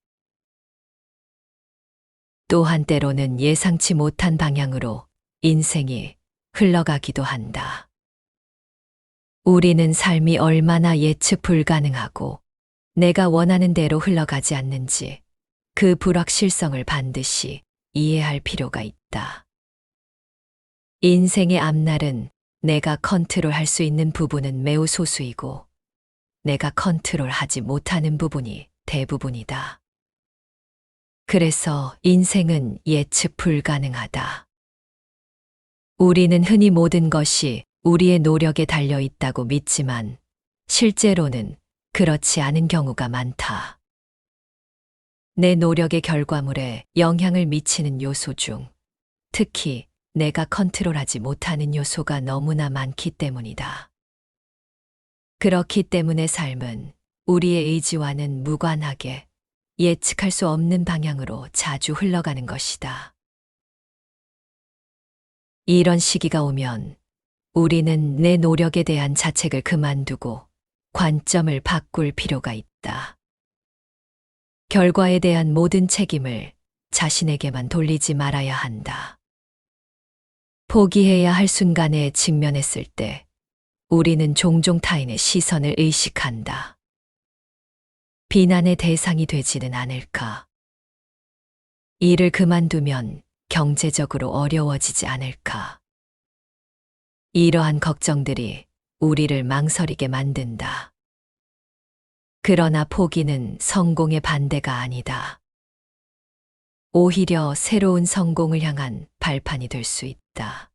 또한 때로는 예상치 못한 방향으로 인생이 흘러가기도 한다. 우리는 삶이 얼마나 예측 불가능하고 내가 원하는 대로 흘러가지 않는지 그 불확실성을 반드시 이해할 필요가 있다. 인생의 앞날은 내가 컨트롤할 수 있는 부분은 매우 소수이고 내가 컨트롤하지 못하는 부분이 대부분이다. 그래서 인생은 예측 불가능하다. 우리는 흔히 모든 것이 우리의 노력에 달려 있다고 믿지만 실제로는 그렇지 않은 경우가 많다. 내 노력의 결과물에 영향을 미치는 요소 중 특히 내가 컨트롤하지 못하는 요소가 너무나 많기 때문이다. 그렇기 때문에 삶은 우리의 의지와는 무관하게 예측할 수 없는 방향으로 자주 흘러가는 것이다. 이런 시기가 오면 우리는 내 노력에 대한 자책을 그만두고 관점을 바꿀 필요가 있다. 결과에 대한 모든 책임을 자신에게만 돌리지 말아야 한다. 포기해야 할 순간에 직면했을 때 우리는 종종 타인의 시선을 의식한다. 비난의 대상이 되지는 않을까? 일을 그만두면 경제적으로 어려워지지 않을까? 이러한 걱정들이 우리를 망설이게 만든다. 그러나 포기는 성공의 반대가 아니다. 오히려 새로운 성공을 향한 발판이 될 수 있다.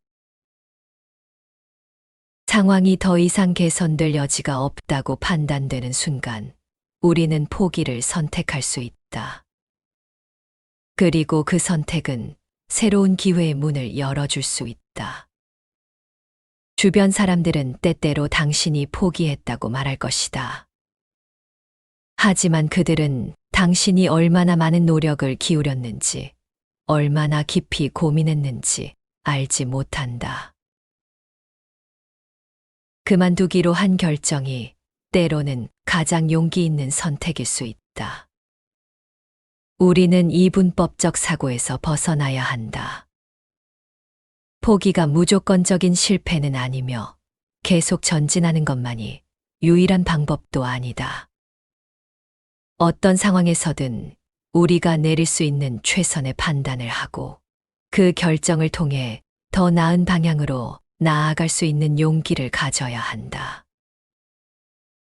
상황이 더 이상 개선될 여지가 없다고 판단되는 순간 우리는 포기를 선택할 수 있다. 그리고 그 선택은 새로운 기회의 문을 열어줄 수 있다. 주변 사람들은 때때로 당신이 포기했다고 말할 것이다. 하지만 그들은 당신이 얼마나 많은 노력을 기울였는지, 얼마나 깊이 고민했는지 알지 못한다. 그만두기로 한 결정이 때로는 가장 용기 있는 선택일 수 있다. 우리는 이분법적 사고에서 벗어나야 한다. 포기가 무조건적인 실패는 아니며 계속 전진하는 것만이 유일한 방법도 아니다. 어떤 상황에서든 우리가 내릴 수 있는 최선의 판단을 하고 그 결정을 통해 더 나은 방향으로 나아갈 수 있는 용기를 가져야 한다.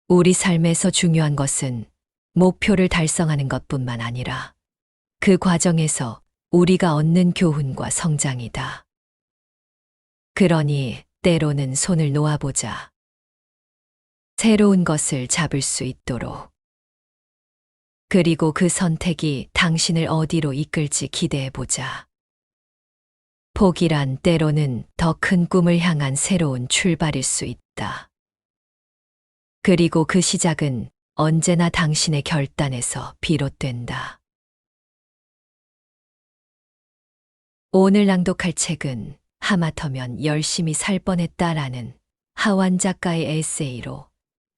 우리 삶에서 중요한 것은 목표를 달성하는 것뿐만 아니라 그 과정에서 우리가 얻는 교훈과 성장이다. 그러니 때로는 손을 놓아보자. 새로운 것을 잡을 수 있도록. 그리고 그 선택이 당신을 어디로 이끌지 기대해보자. 포기란 때로는 더 큰 꿈을 향한 새로운 출발일 수 있다. 그리고 그 시작은 언제나 당신의 결단에서 비롯된다. 오늘 낭독할 책은 하마터면 열심히 살 뻔했다라는 하완 작가의 에세이로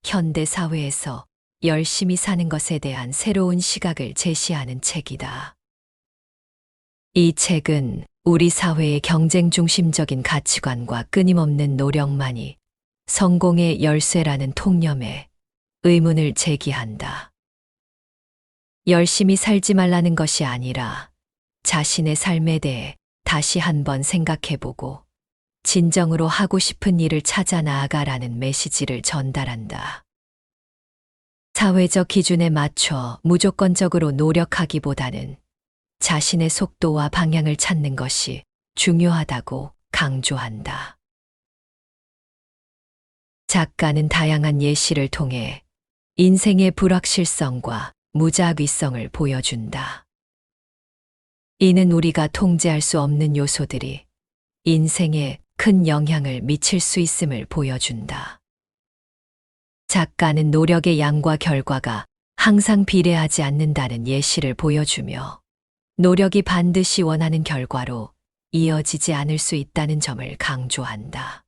현대 사회에서 열심히 사는 것에 대한 새로운 시각을 제시하는 책이다. 이 책은 우리 사회의 경쟁 중심적인 가치관과 끊임없는 노력만이 성공의 열쇠라는 통념에 의문을 제기한다. 열심히 살지 말라는 것이 아니라 자신의 삶에 대해 다시 한번 생각해보고 진정으로 하고 싶은 일을 찾아 나아가라는 메시지를 전달한다. 사회적 기준에 맞춰 무조건적으로 노력하기보다는 자신의 속도와 방향을 찾는 것이 중요하다고 강조한다. 작가는 다양한 예시를 통해 인생의 불확실성과 무작위성을 보여준다. 이는 우리가 통제할 수 없는 요소들이 인생에 큰 영향을 미칠 수 있음을 보여준다. 작가는 노력의 양과 결과가 항상 비례하지 않는다는 예시를 보여주며 노력이 반드시 원하는 결과로 이어지지 않을 수 있다는 점을 강조한다.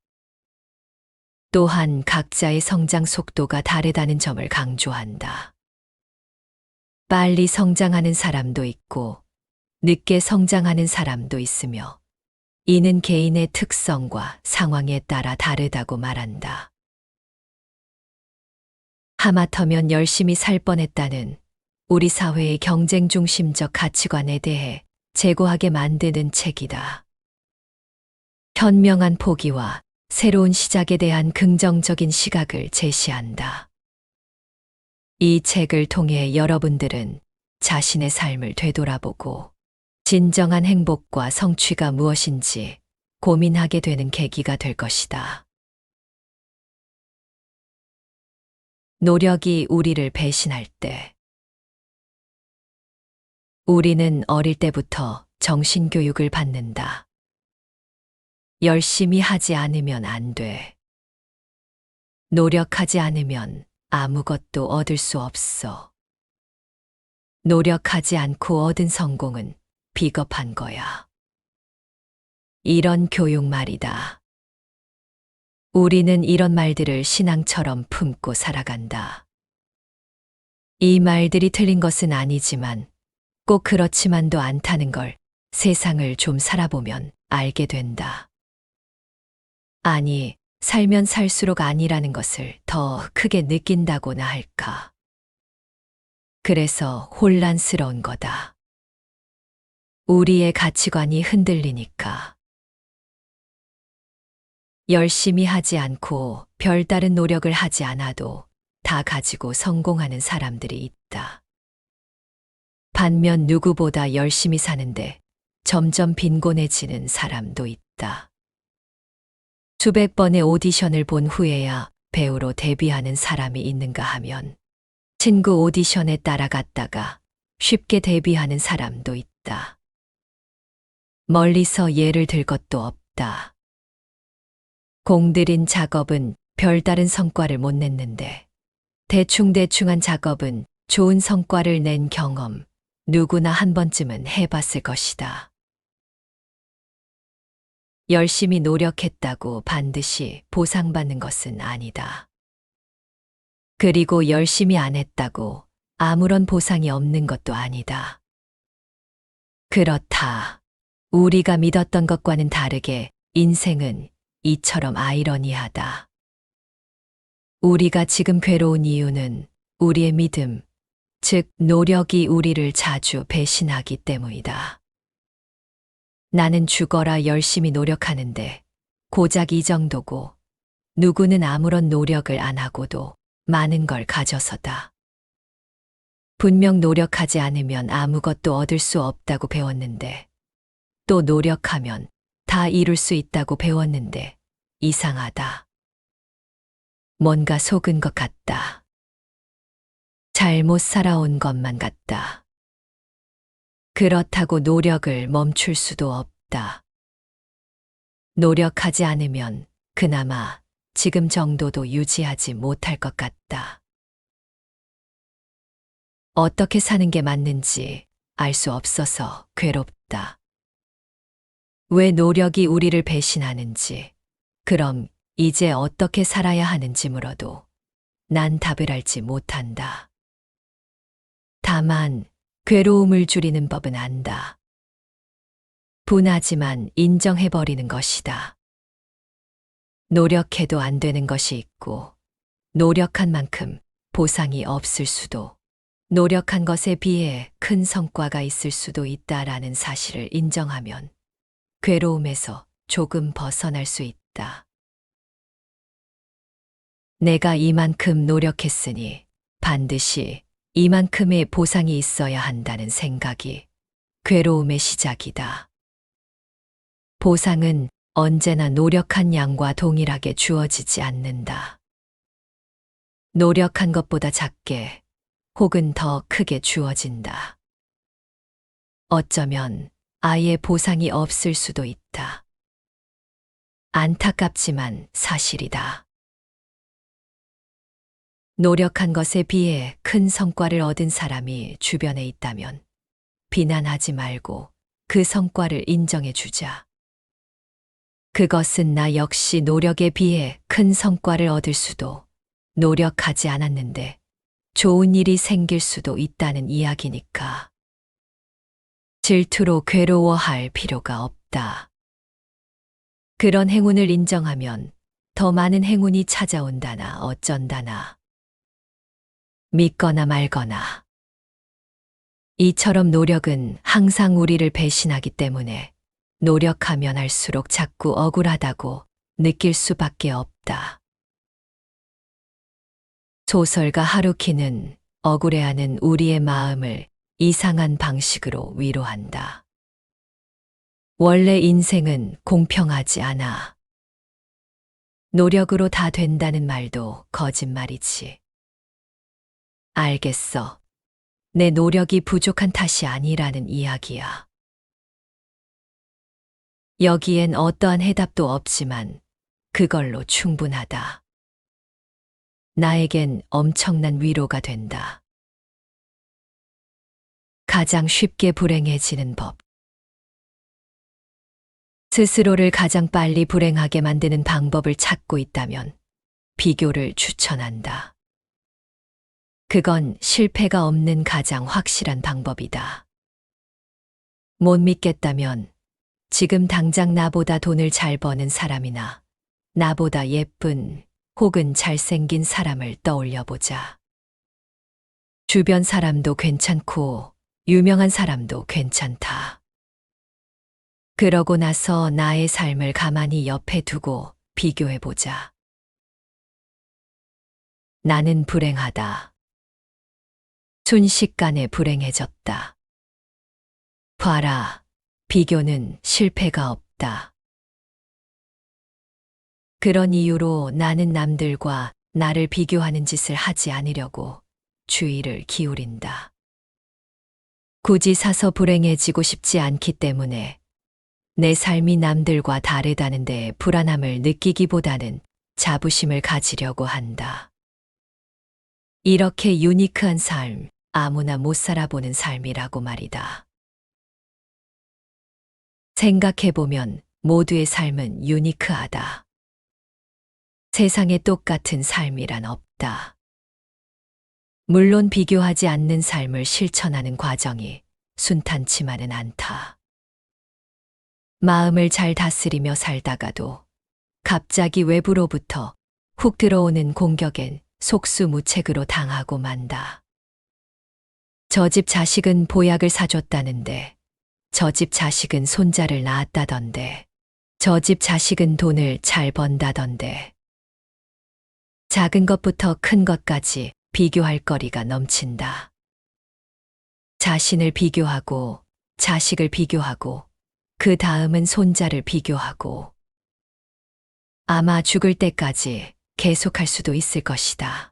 또한 각자의 성장 속도가 다르다는 점을 강조한다. 빨리 성장하는 사람도 있고 늦게 성장하는 사람도 있으며 이는 개인의 특성과 상황에 따라 다르다고 말한다. 하마터면 열심히 살 뻔했다는 우리 사회의 경쟁 중심적 가치관에 대해 재고하게 만드는 책이다. 현명한 포기와 새로운 시작에 대한 긍정적인 시각을 제시한다. 이 책을 통해 여러분들은 자신의 삶을 되돌아보고 진정한 행복과 성취가 무엇인지 고민하게 되는 계기가 될 것이다. 노력이 우리를 배신할 때 우리는 어릴 때부터 정신교육을 받는다. 열심히 하지 않으면 안 돼. 노력하지 않으면 아무것도 얻을 수 없어. 노력하지 않고 얻은 성공은 비겁한 거야. 이런 교육 말이다. 우리는 이런 말들을 신앙처럼 품고 살아간다. 이 말들이 틀린 것은 아니지만 꼭 그렇지만도 않다는 걸 세상을 좀 살아보면 알게 된다. 아니, 살면 살수록 아니라는 것을 더 크게 느낀다고나 할까. 그래서 혼란스러운 거다. 우리의 가치관이 흔들리니까. 열심히 하지 않고 별다른 노력을 하지 않아도 다 가지고 성공하는 사람들이 있다. 반면 누구보다 열심히 사는데 점점 빈곤해지는 사람도 있다. 수백 번의 오디션을 본 후에야 배우로 데뷔하는 사람이 있는가 하면 친구 오디션에 따라갔다가 쉽게 데뷔하는 사람도 있다. 멀리서 예를 들 것도 없다. 공들인 작업은 별다른 성과를 못 냈는데 대충대충한 작업은 좋은 성과를 낸 경험 누구나 한 번쯤은 해봤을 것이다. 열심히 노력했다고 반드시 보상받는 것은 아니다. 그리고 열심히 안 했다고 아무런 보상이 없는 것도 아니다. 그렇다. 우리가 믿었던 것과는 다르게 인생은 이처럼 아이러니하다. 우리가 지금 괴로운 이유는 우리의 믿음, 즉 노력이 우리를 자주 배신하기 때문이다. 나는 죽어라 열심히 노력하는데 고작 이 정도고 누구는 아무런 노력을 안 하고도 많은 걸 가져서다. 분명 노력하지 않으면 아무것도 얻을 수 없다고 배웠는데 또 노력하면 다 이룰 수 있다고 배웠는데 이상하다. 뭔가 속은 것 같다. 잘못 살아온 것만 같다. 그렇다고 노력을 멈출 수도 없다. 노력하지 않으면 그나마 지금 정도도 유지하지 못할 것 같다. 어떻게 사는 게 맞는지 알 수 없어서 괴롭다. 왜 노력이 우리를 배신하는지, 그럼 이제 어떻게 살아야 하는지 물어도 난 답을 알지 못한다. 다만 괴로움을 줄이는 법은 안다. 분하지만 인정해버리는 것이다. 노력해도 안 되는 것이 있고, 노력한 만큼 보상이 없을 수도, 노력한 것에 비해 큰 성과가 있을 수도 있다라는 사실을 인정하면 괴로움에서 조금 벗어날 수 있다. 내가 이만큼 노력했으니 반드시 이만큼의 보상이 있어야 한다는 생각이 괴로움의 시작이다. 보상은 언제나 노력한 양과 동일하게 주어지지 않는다. 노력한 것보다 작게 혹은 더 크게 주어진다. 어쩌면 아예 보상이 없을 수도 있다. 안타깝지만 사실이다. 노력한 것에 비해 큰 성과를 얻은 사람이 주변에 있다면 비난하지 말고 그 성과를 인정해 주자. 그것은 나 역시 노력에 비해 큰 성과를 얻을 수도, 노력하지 않았는데 좋은 일이 생길 수도 있다는 이야기니까. 질투로 괴로워할 필요가 없다. 그런 행운을 인정하면 더 많은 행운이 찾아온다나 어쩐다나. 믿거나 말거나. 이처럼 노력은 항상 우리를 배신하기 때문에 노력하면 할수록 자꾸 억울하다고 느낄 수밖에 없다. 소설가 하루키는 억울해하는 우리의 마음을 이상한 방식으로 위로한다. 원래 인생은 공평하지 않아. 노력으로 다 된다는 말도 거짓말이지. 알겠어. 내 노력이 부족한 탓이 아니라는 이야기야. 여기엔 어떠한 해답도 없지만 그걸로 충분하다. 나에겐 엄청난 위로가 된다. 가장 쉽게 불행해지는 법. 스스로를 가장 빨리 불행하게 만드는 방법을 찾고 있다면 비교를 추천한다. 그건 실패가 없는 가장 확실한 방법이다. 못 믿겠다면 지금 당장 나보다 돈을 잘 버는 사람이나 나보다 예쁜 혹은 잘생긴 사람을 떠올려 보자. 주변 사람도 괜찮고 유명한 사람도 괜찮다. 그러고 나서 나의 삶을 가만히 옆에 두고 비교해 보자. 나는 불행하다. 순식간에 불행해졌다. 봐라, 비교는 실패가 없다. 그런 이유로 나는 남들과 나를 비교하는 짓을 하지 않으려고 주의를 기울인다. 굳이 사서 불행해지고 싶지 않기 때문에 내 삶이 남들과 다르다는 데 불안함을 느끼기보다는 자부심을 가지려고 한다. 이렇게 유니크한 삶, 아무나 못 살아보는 삶이라고 말이다. 생각해보면 모두의 삶은 유니크하다. 세상에 똑같은 삶이란 없다. 물론 비교하지 않는 삶을 실천하는 과정이 순탄치만은 않다. 마음을 잘 다스리며 살다가도 갑자기 외부로부터 훅 들어오는 공격엔 속수무책으로 당하고 만다. 저 집 자식은 보약을 사줬다는데 저 집 자식은 손자를 낳았다던데. 저 집 자식은 돈을 잘 번다던데. 작은 것부터 큰 것까지 비교할 거리가 넘친다. 자신을 비교하고, 자식을 비교하고, 그 다음은 손자를 비교하고. 아마 죽을 때까지 계속할 수도 있을 것이다.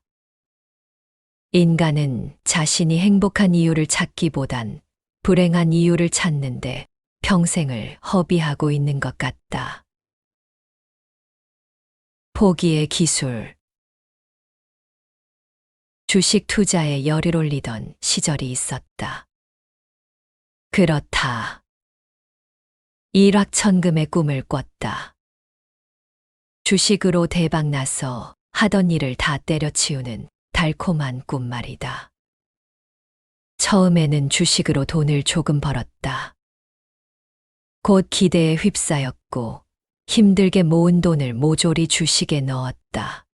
인간은 자신이 행복한 이유를 찾기보단 불행한 이유를 찾는데 평생을 허비하고 있는 것 같다. 포기의 기술. 주식 투자에 열을 올리던 시절이 있었다. 그렇다. 일확천금의 꿈을 꿨다. 주식으로 대박 나서 하던 일을 다 때려치우는 달콤한 꿈 말이다. 처음에는 주식으로 돈을 조금 벌었다. 곧 기대에 휩싸였고 힘들게 모은 돈을 모조리 주식에 넣었다.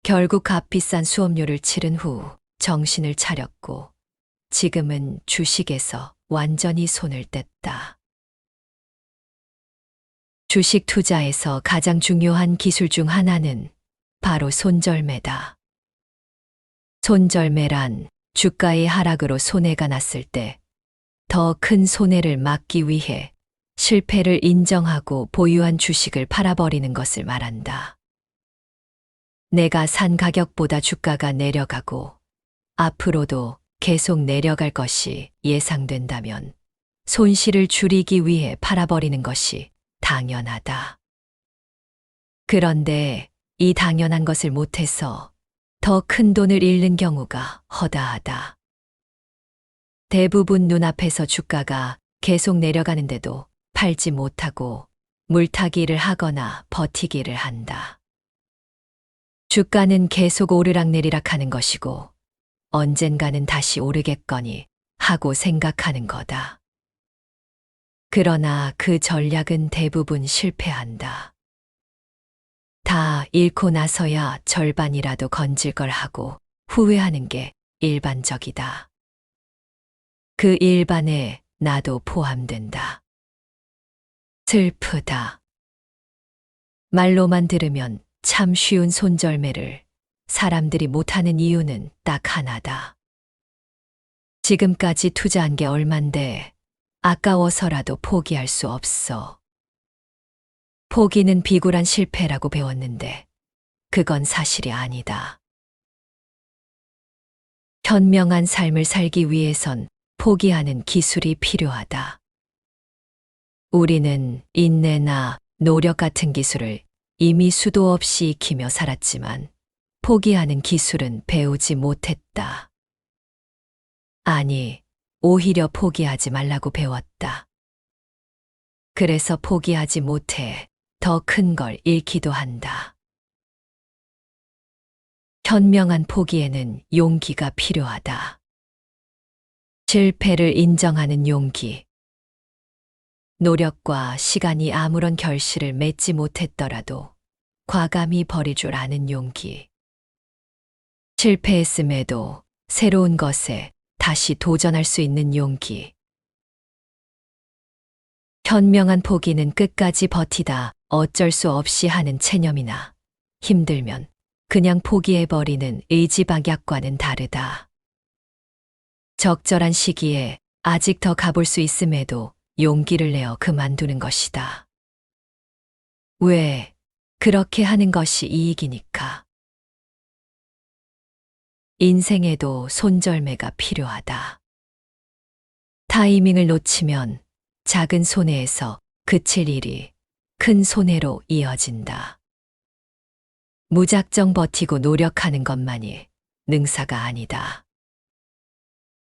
결국 값비싼 수업료를 치른 후 정신을 차렸고 지금은 주식에서 완전히 손을 뗐다. 주식 투자에서 가장 중요한 기술 중 하나는 바로 손절매다. 손절매란 주가의 하락으로 손해가 났을 때 더 큰 손해를 막기 위해 실패를 인정하고 보유한 주식을 팔아버리는 것을 말한다. 내가 산 가격보다 주가가 내려가고 앞으로도 계속 내려갈 것이 예상된다면 손실을 줄이기 위해 팔아버리는 것이 당연하다. 그런데 이 당연한 것을 못해서 더 큰 돈을 잃는 경우가 허다하다. 대부분 눈앞에서 주가가 계속 내려가는데도 팔지 못하고 물타기를 하거나 버티기를 한다. 주가는 계속 오르락내리락 하는 것이고 언젠가는 다시 오르겠거니 하고 생각하는 거다. 그러나 그 전략은 대부분 실패한다. 다 잃고 나서야 절반이라도 건질 걸 하고 후회하는 게 일반적이다. 그 일반에 나도 포함된다. 슬프다. 말로만 들으면 참 쉬운 손절매를 사람들이 못하는 이유는 딱 하나다. 지금까지 투자한 게 얼만데 아까워서라도 포기할 수 없어. 포기는 비굴한 실패라고 배웠는데 그건 사실이 아니다. 현명한 삶을 살기 위해선 포기하는 기술이 필요하다. 우리는 인내나 노력 같은 기술을 이미 수도 없이 익히며 살았지만 포기하는 기술은 배우지 못했다. 아니, 오히려 포기하지 말라고 배웠다. 그래서 포기하지 못해 더 큰 걸 잃기도 한다. 현명한 포기에는 용기가 필요하다. 실패를 인정하는 용기. 노력과 시간이 아무런 결실을 맺지 못했더라도 과감히 버릴 줄 아는 용기. 실패했음에도 새로운 것에 다시 도전할 수 있는 용기. 현명한 포기는 끝까지 버티다 어쩔 수 없이 하는 체념이나 힘들면 그냥 포기해버리는 의지박약과는 다르다. 적절한 시기에 아직 더 가볼 수 있음에도 용기를 내어 그만두는 것이다. 왜? 그렇게 하는 것이 이익이니까. 인생에도 손절매가 필요하다. 타이밍을 놓치면 작은 손해에서 그칠 일이 큰 손해로 이어진다. 무작정 버티고 노력하는 것만이 능사가 아니다.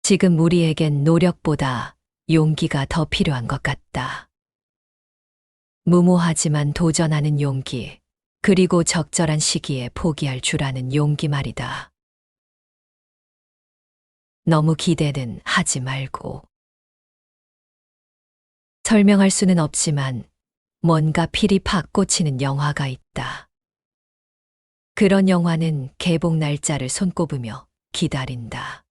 지금 우리에겐 노력보다 용기가 더 필요한 것 같다. 무모하지만 도전하는 용기, 그리고 적절한 시기에 포기할 줄 아는 용기 말이다. 너무 기대는 하지 말고. 설명할 수는 없지만 뭔가 필이 팍 꽂히는 영화가 있다. 그런 영화는 개봉 날짜를 손꼽으며 기다린다.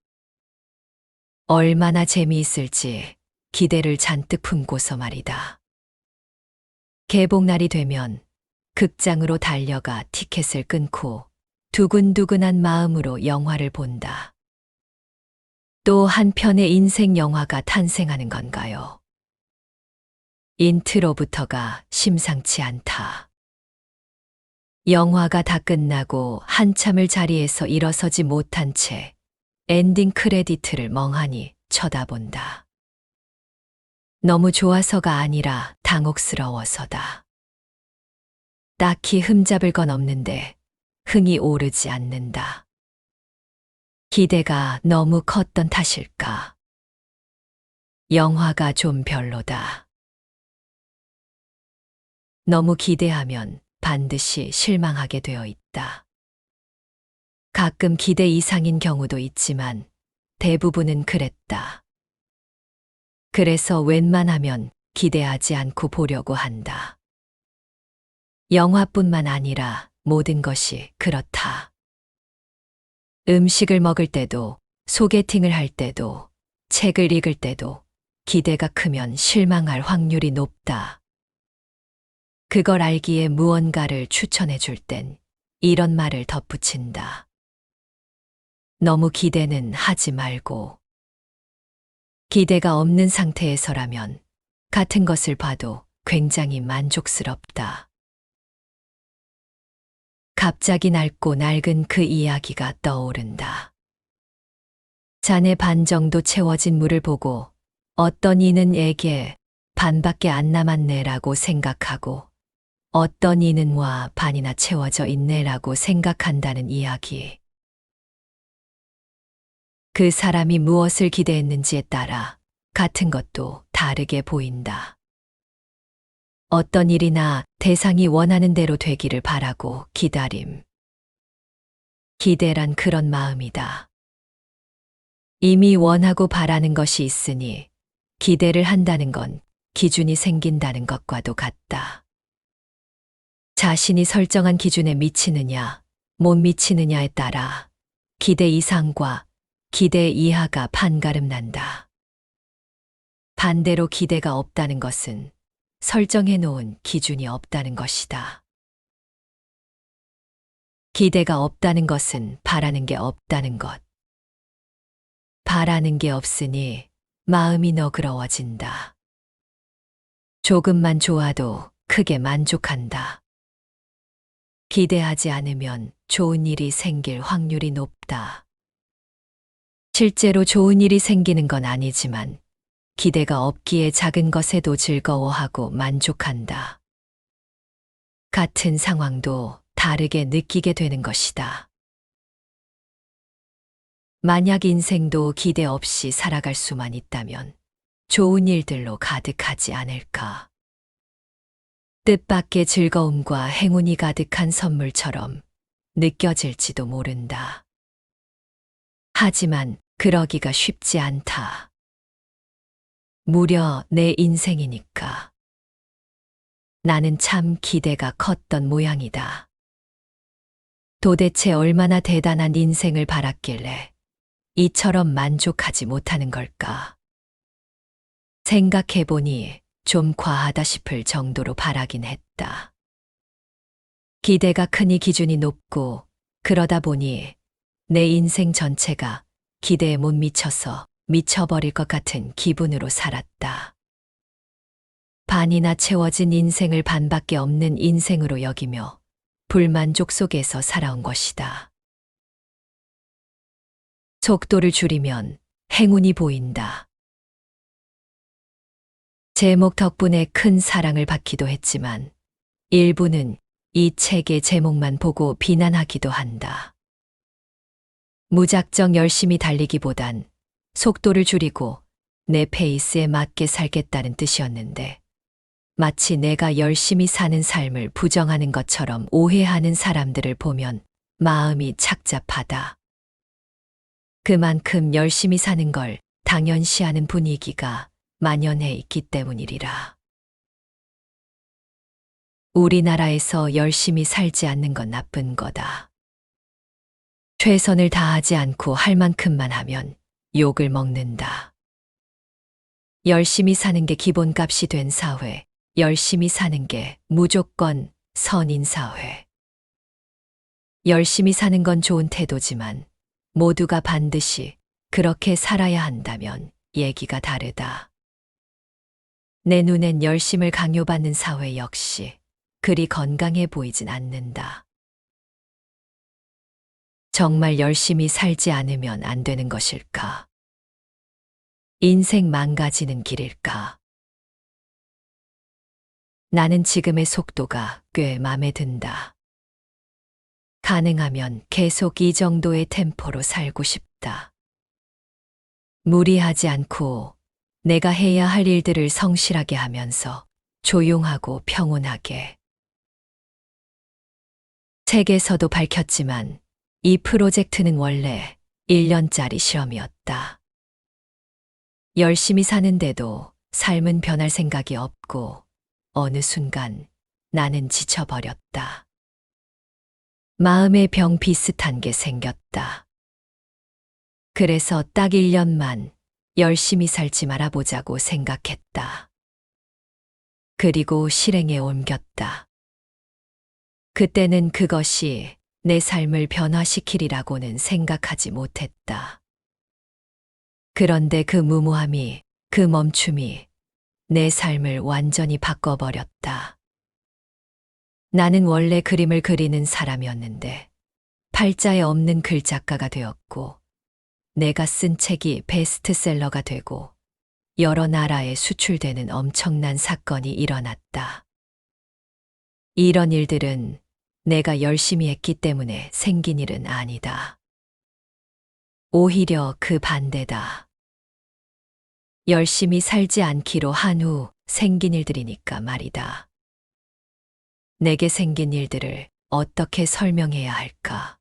얼마나 재미있을지 기대를 잔뜩 품고서 말이다. 개봉날이 되면 극장으로 달려가 티켓을 끊고 두근두근한 마음으로 영화를 본다. 또 한편의 인생 영화가 탄생하는 건가요? 인트로부터가 심상치 않다. 영화가 다 끝나고 한참을 자리에서 일어서지 못한 채 엔딩 크레디트를 멍하니 쳐다본다. 너무 좋아서가 아니라 당혹스러워서다. 딱히 흠잡을 건 없는데 흥이 오르지 않는다. 기대가 너무 컸던 탓일까? 영화가 좀 별로다. 너무 기대하면 반드시 실망하게 되어 있다. 가끔 기대 이상인 경우도 있지만 대부분은 그랬다. 그래서 웬만하면 기대하지 않고 보려고 한다. 영화뿐만 아니라 모든 것이 그렇다. 음식을 먹을 때도, 소개팅을 할 때도, 책을 읽을 때도 기대가 크면 실망할 확률이 높다. 그걸 알기에 무언가를 추천해 줄 땐 이런 말을 덧붙인다. 너무 기대는 하지 말고. 기대가 없는 상태에서라면 같은 것을 봐도 굉장히 만족스럽다. 갑자기 낡고 낡은 그 이야기가 떠오른다. 잔에 반 정도 채워진 물을 보고 어떤 이는 에게 반밖에 안 남았네라고 생각하고 어떤 이는 와 반이나 채워져 있네라고 생각한다는 이야기. 그 사람이 무엇을 기대했는지에 따라 같은 것도 다르게 보인다. 어떤 일이나 대상이 원하는 대로 되기를 바라고 기다림. 기대란 그런 마음이다. 이미 원하고 바라는 것이 있으니 기대를 한다는 건 기준이 생긴다는 것과도 같다. 자신이 설정한 기준에 미치느냐, 못 미치느냐에 따라 기대 이상과 기대 이하가 판가름 난다. 반대로 기대가 없다는 것은 설정해 놓은 기준이 없다는 것이다. 기대가 없다는 것은 바라는 게 없다는 것. 바라는 게 없으니 마음이 너그러워진다. 조금만 좋아도 크게 만족한다. 기대하지 않으면 좋은 일이 생길 확률이 높다. 실제로 좋은 일이 생기는 건 아니지만 기대가 없기에 작은 것에도 즐거워하고 만족한다. 같은 상황도 다르게 느끼게 되는 것이다. 만약 인생도 기대 없이 살아갈 수만 있다면 좋은 일들로 가득하지 않을까. 뜻밖의 즐거움과 행운이 가득한 선물처럼 느껴질지도 모른다. 하지만 그러기가 쉽지 않다. 무려 내 인생이니까. 나는 참 기대가 컸던 모양이다. 도대체 얼마나 대단한 인생을 바랐길래 이처럼 만족하지 못하는 걸까? 생각해보니 좀 과하다 싶을 정도로 바라긴 했다. 기대가 크니 기준이 높고 그러다 보니 내 인생 전체가 기대에 못 미쳐서 미쳐버릴 것 같은 기분으로 살았다. 반이나 채워진 인생을 반밖에 없는 인생으로 여기며 불만족 속에서 살아온 것이다. 속도를 줄이면 행운이 보인다. 제목 덕분에 큰 사랑을 받기도 했지만 일부는 이 책의 제목만 보고 비난하기도 한다. 무작정 열심히 달리기보단 속도를 줄이고 내 페이스에 맞게 살겠다는 뜻이었는데 마치 내가 열심히 사는 삶을 부정하는 것처럼 오해하는 사람들을 보면 마음이 착잡하다. 그만큼 열심히 사는 걸 당연시하는 분위기가 만연해 있기 때문이리라. 우리나라에서 열심히 살지 않는 건 나쁜 거다. 최선을 다하지 않고 할 만큼만 하면 욕을 먹는다. 열심히 사는 게 기본값이 된 사회, 열심히 사는 게 무조건 선인 사회. 열심히 사는 건 좋은 태도지만 모두가 반드시 그렇게 살아야 한다면 얘기가 다르다. 내 눈엔 열심을 강요받는 사회 역시 그리 건강해 보이진 않는다. 정말 열심히 살지 않으면 안 되는 것일까? 인생 망가지는 길일까? 나는 지금의 속도가 꽤 마음에 든다. 가능하면 계속 이 정도의 템포로 살고 싶다. 무리하지 않고 내가 해야 할 일들을 성실하게 하면서 조용하고 평온하게. 책에서도 밝혔지만 이 프로젝트는 원래 1년짜리 실험이었다. 열심히 사는데도 삶은 변할 생각이 없고 어느 순간 나는 지쳐버렸다. 마음의 병 비슷한 게 생겼다. 그래서 딱 1년만 열심히 살지 말아보자고 생각했다. 그리고 실행에 옮겼다. 그때는 그것이 내 삶을 변화시키리라고는 생각하지 못했다. 그런데 그 무모함이, 그 멈춤이 내 삶을 완전히 바꿔버렸다. 나는 원래 그림을 그리는 사람이었는데 팔자에 없는 글작가가 되었고 내가 쓴 책이 베스트셀러가 되고 여러 나라에 수출되는 엄청난 사건이 일어났다. 이런 일들은 내가 열심히 했기 때문에 생긴 일은 아니다. 오히려 그 반대다. 열심히 살지 않기로 한 후 생긴 일들이니까 말이다. 내게 생긴 일들을 어떻게 설명해야 할까?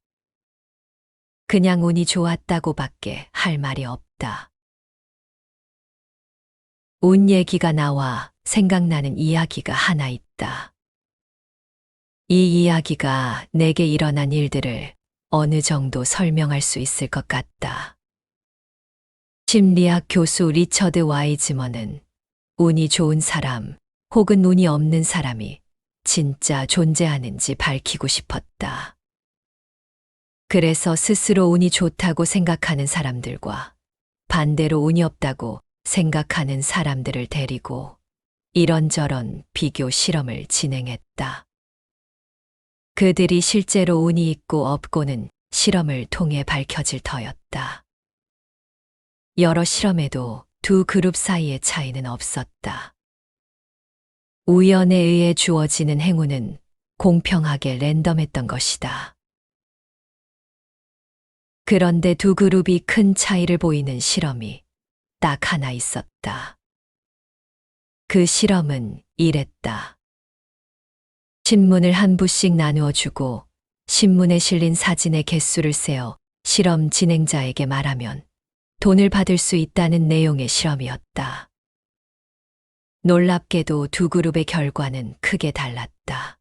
그냥 운이 좋았다고밖에 할 말이 없다. 운 얘기가 나와 생각나는 이야기가 하나 있다. 이 이야기가 내게 일어난 일들을 어느 정도 설명할 수 있을 것 같다. 심리학 교수 리처드 와이즈먼은 운이 좋은 사람 혹은 운이 없는 사람이 진짜 존재하는지 밝히고 싶었다. 그래서 스스로 운이 좋다고 생각하는 사람들과 반대로 운이 없다고 생각하는 사람들을 데리고 이런저런 비교 실험을 진행했다. 그들이 실제로 운이 있고 없고는 실험을 통해 밝혀질 터였다. 여러 실험에도 두 그룹 사이의 차이는 없었다. 우연에 의해 주어지는 행운은 공평하게 랜덤했던 것이다. 그런데 두 그룹이 큰 차이를 보이는 실험이 딱 하나 있었다. 그 실험은 이랬다. 신문을 한 부씩 나누어 주고 신문에 실린 사진의 개수를 세어 실험 진행자에게 말하면 돈을 받을 수 있다는 내용의 실험이었다. 놀랍게도 두 그룹의 결과는 크게 달랐다.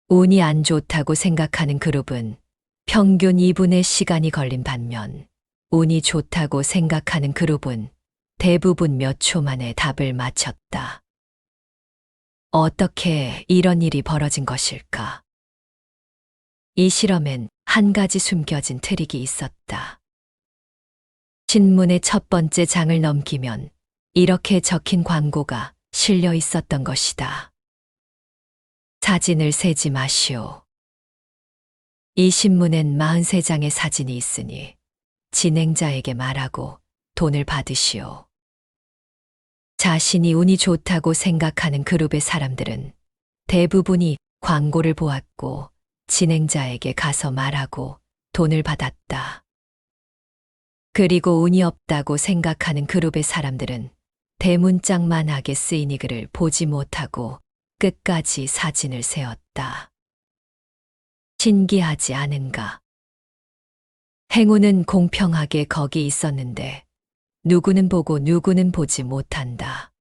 운이 안 좋다고 생각하는 그룹은 평균 2분의 시간이 걸린 반면 운이 좋다고 생각하는 그룹은 대부분 몇 초 만에 답을 맞췄다. 어떻게 이런 일이 벌어진 것일까? 이 실험엔 한 가지 숨겨진 트릭이 있었다. 신문의 첫 번째 장을 넘기면 이렇게 적힌 광고가 실려 있었던 것이다. 사진을 세지 마시오. 이 신문엔 43장의 사진이 있으니 진행자에게 말하고 돈을 받으시오. 자신이 운이 좋다고 생각하는 그룹의 사람들은 대부분이 광고를 보았고 진행자에게 가서 말하고 돈을 받았다. 그리고 운이 없다고 생각하는 그룹의 사람들은 대문짝만하게 쓰인 이 글을 보지 못하고 끝까지 사진을 세웠다. 신기하지 않은가? 행운은 공평하게 거기 있었는데 누구는 보고 누구는 보지 못한다.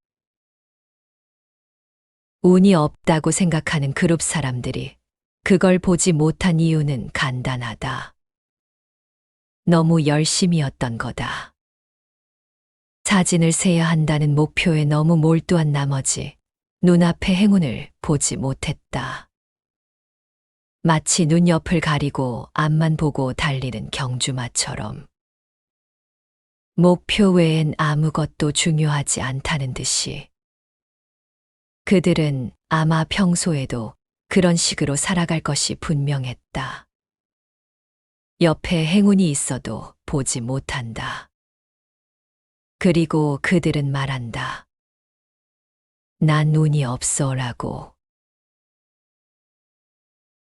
운이 없다고 생각하는 그룹 사람들이 그걸 보지 못한 이유는 간단하다. 너무 열심이었던 거다. 사진을 세야 한다는 목표에 너무 몰두한 나머지 눈앞의 행운을 보지 못했다. 마치 눈 옆을 가리고 앞만 보고 달리는 경주마처럼. 목표 외엔 아무것도 중요하지 않다는 듯이. 그들은 아마 평소에도 그런 식으로 살아갈 것이 분명했다. 옆에 행운이 있어도 보지 못한다. 그리고 그들은 말한다. 난 운이 없어라고.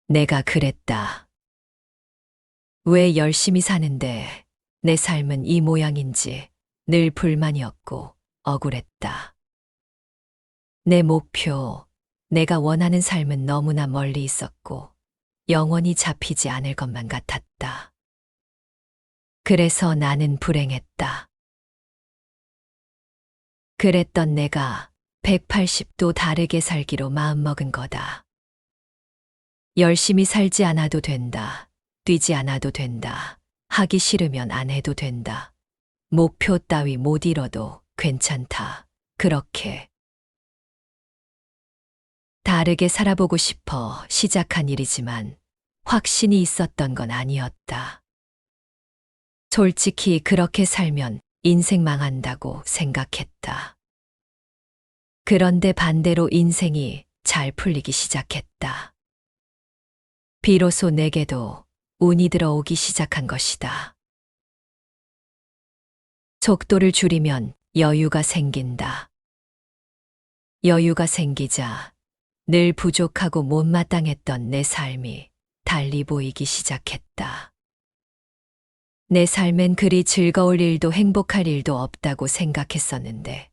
내가 그랬다. 왜 열심히 사는데 내 삶은 이 모양인지 늘 불만이었고 억울했다. 내 목표, 내가 원하는 삶은 너무나 멀리 있었고 영원히 잡히지 않을 것만 같았다. 그래서 나는 불행했다. 그랬던 내가 180도 다르게 살기로 마음먹은 거다. 열심히 살지 않아도 된다. 뛰지 않아도 된다. 하기 싫으면 안 해도 된다. 목표 따위 못 이뤄도 괜찮다. 그렇게. 다르게 살아보고 싶어 시작한 일이지만 확신이 있었던 건 아니었다. 솔직히 그렇게 살면 인생 망한다고 생각했다. 그런데 반대로 인생이 잘 풀리기 시작했다. 비로소 내게도 운이 들어오기 시작한 것이다. 속도를 줄이면 여유가 생긴다. 여유가 생기자 늘 부족하고 못마땅했던 내 삶이 달리 보이기 시작했다. 내 삶엔 그리 즐거울 일도 행복할 일도 없다고 생각했었는데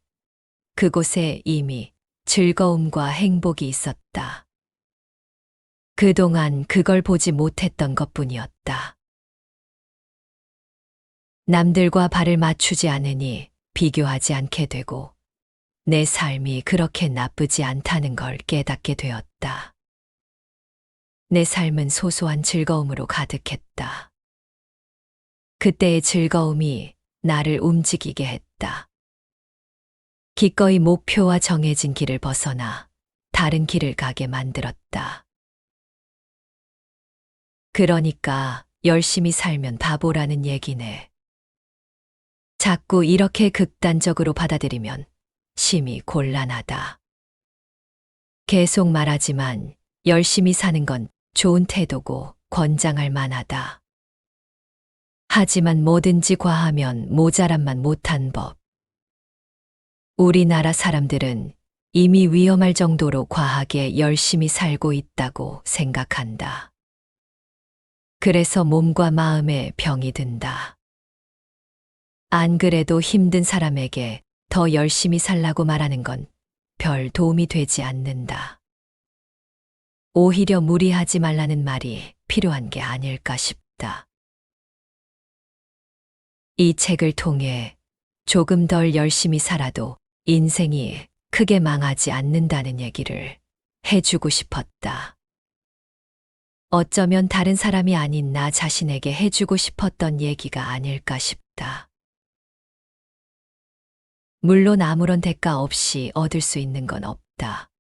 그곳에 이미 즐거움과 행복이 있었다. 그동안 그걸 보지 못했던 것뿐이었다. 남들과 발을 맞추지 않으니 비교하지 않게 되고 내 삶이 그렇게 나쁘지 않다는 걸 깨닫게 되었다. 내 삶은 소소한 즐거움으로 가득했다. 그때의 즐거움이 나를 움직이게 했다. 기꺼이 목표와 정해진 길을 벗어나 다른 길을 가게 만들었다. 그러니까 열심히 살면 바보라는 얘기네. 자꾸 이렇게 극단적으로 받아들이면 심히 곤란하다. 계속 말하지만 열심히 사는 건 좋은 태도고 권장할 만하다. 하지만 뭐든지 과하면 모자람만 못한 법. 우리나라 사람들은 이미 위험할 정도로 과하게 열심히 살고 있다고 생각한다. 그래서 몸과 마음에 병이 든다. 안 그래도 힘든 사람에게 더 열심히 살라고 말하는 건 별 도움이 되지 않는다. 오히려 무리하지 말라는 말이 필요한 게 아닐까 싶다. 이 책을 통해 조금 덜 열심히 살아도 인생이 크게 망하지 않는다는 얘기를 해주고 싶었다. 어쩌면 다른 사람이 아닌 나 자신에게 해주고 싶었던 얘기가 아닐까 싶다. 물론 아무런 대가 없이 얻을 수 있는 건 없다.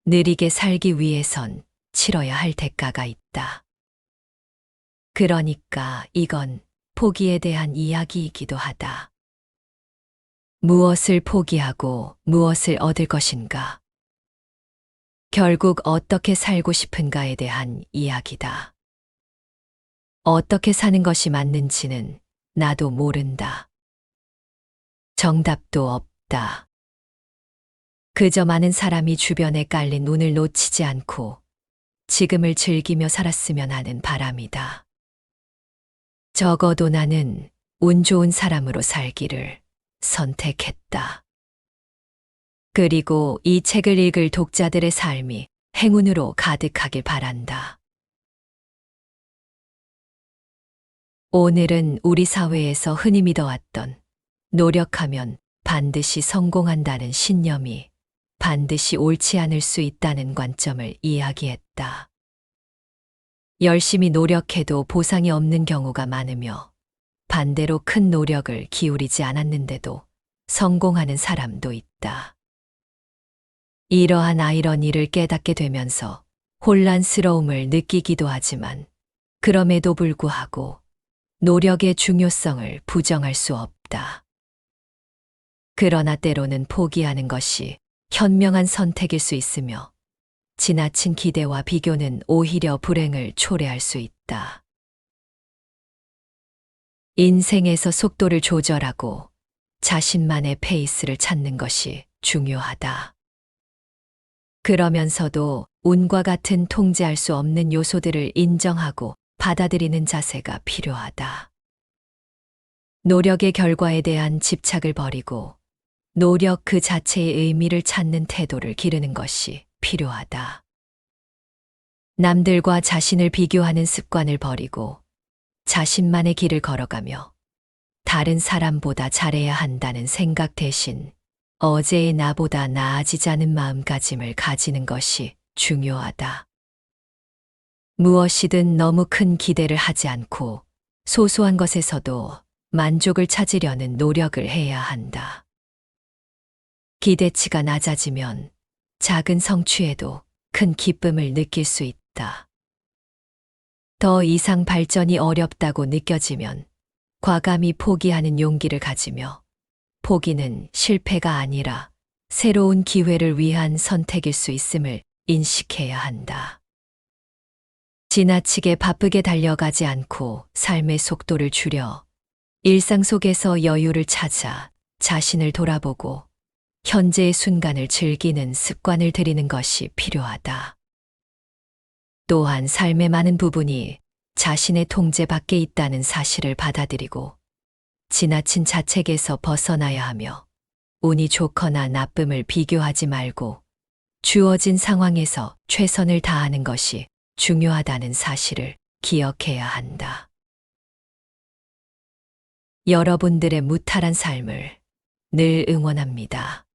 느리게 살기 위해선 치러야 할 대가가 있다. 그러니까 이건 포기에 대한 이야기이기도 하다. 무엇을 포기하고 무엇을 얻을 것인가? 결국 어떻게 살고 싶은가에 대한 이야기다. 어떻게 사는 것이 맞는지는 나도 모른다. 정답도 없다. 그저 많은 사람이 주변에 깔린 운을 놓치지 않고 지금을 즐기며 살았으면 하는 바람이다. 적어도 나는 운 좋은 사람으로 살기를 선택했다. 그리고 이 책을 읽을 독자들의 삶이 행운으로 가득하길 바란다. 오늘은 우리 사회에서 흔히 믿어왔던 노력하면 반드시 성공한다는 신념이 반드시 옳지 않을 수 있다는 관점을 이야기했다. 열심히 노력해도 보상이 없는 경우가 많으며 반대로 큰 노력을 기울이지 않았는데도 성공하는 사람도 있다. 이러한 아이러니를 깨닫게 되면서 혼란스러움을 느끼기도 하지만 그럼에도 불구하고 노력의 중요성을 부정할 수 없다. 그러나 때로는 포기하는 것이 현명한 선택일 수 있으며 지나친 기대와 비교는 오히려 불행을 초래할 수 있다. 인생에서 속도를 조절하고 자신만의 페이스를 찾는 것이 중요하다. 그러면서도 운과 같은 통제할 수 없는 요소들을 인정하고 받아들이는 자세가 필요하다. 노력의 결과에 대한 집착을 버리고 노력 그 자체의 의미를 찾는 태도를 기르는 것이 필요하다. 남들과 자신을 비교하는 습관을 버리고 자신만의 길을 걸어가며 다른 사람보다 잘해야 한다는 생각 대신 어제의 나보다 나아지자는 마음가짐을 가지는 것이 중요하다. 무엇이든 너무 큰 기대를 하지 않고 소소한 것에서도 만족을 찾으려는 노력을 해야 한다. 기대치가 낮아지면 작은 성취에도 큰 기쁨을 느낄 수 있다. 더 이상 발전이 어렵다고 느껴지면 과감히 포기하는 용기를 가지며 포기는 실패가 아니라 새로운 기회를 위한 선택일 수 있음을 인식해야 한다. 지나치게 바쁘게 달려가지 않고 삶의 속도를 줄여 일상 속에서 여유를 찾아 자신을 돌아보고 현재의 순간을 즐기는 습관을 들이는 것이 필요하다. 또한 삶의 많은 부분이 자신의 통제 밖에 있다는 사실을 받아들이고 지나친 자책에서 벗어나야 하며 운이 좋거나 나쁨을 비교하지 말고 주어진 상황에서 최선을 다하는 것이 중요하다는 사실을 기억해야 한다. 여러분들의 무탈한 삶을 늘 응원합니다.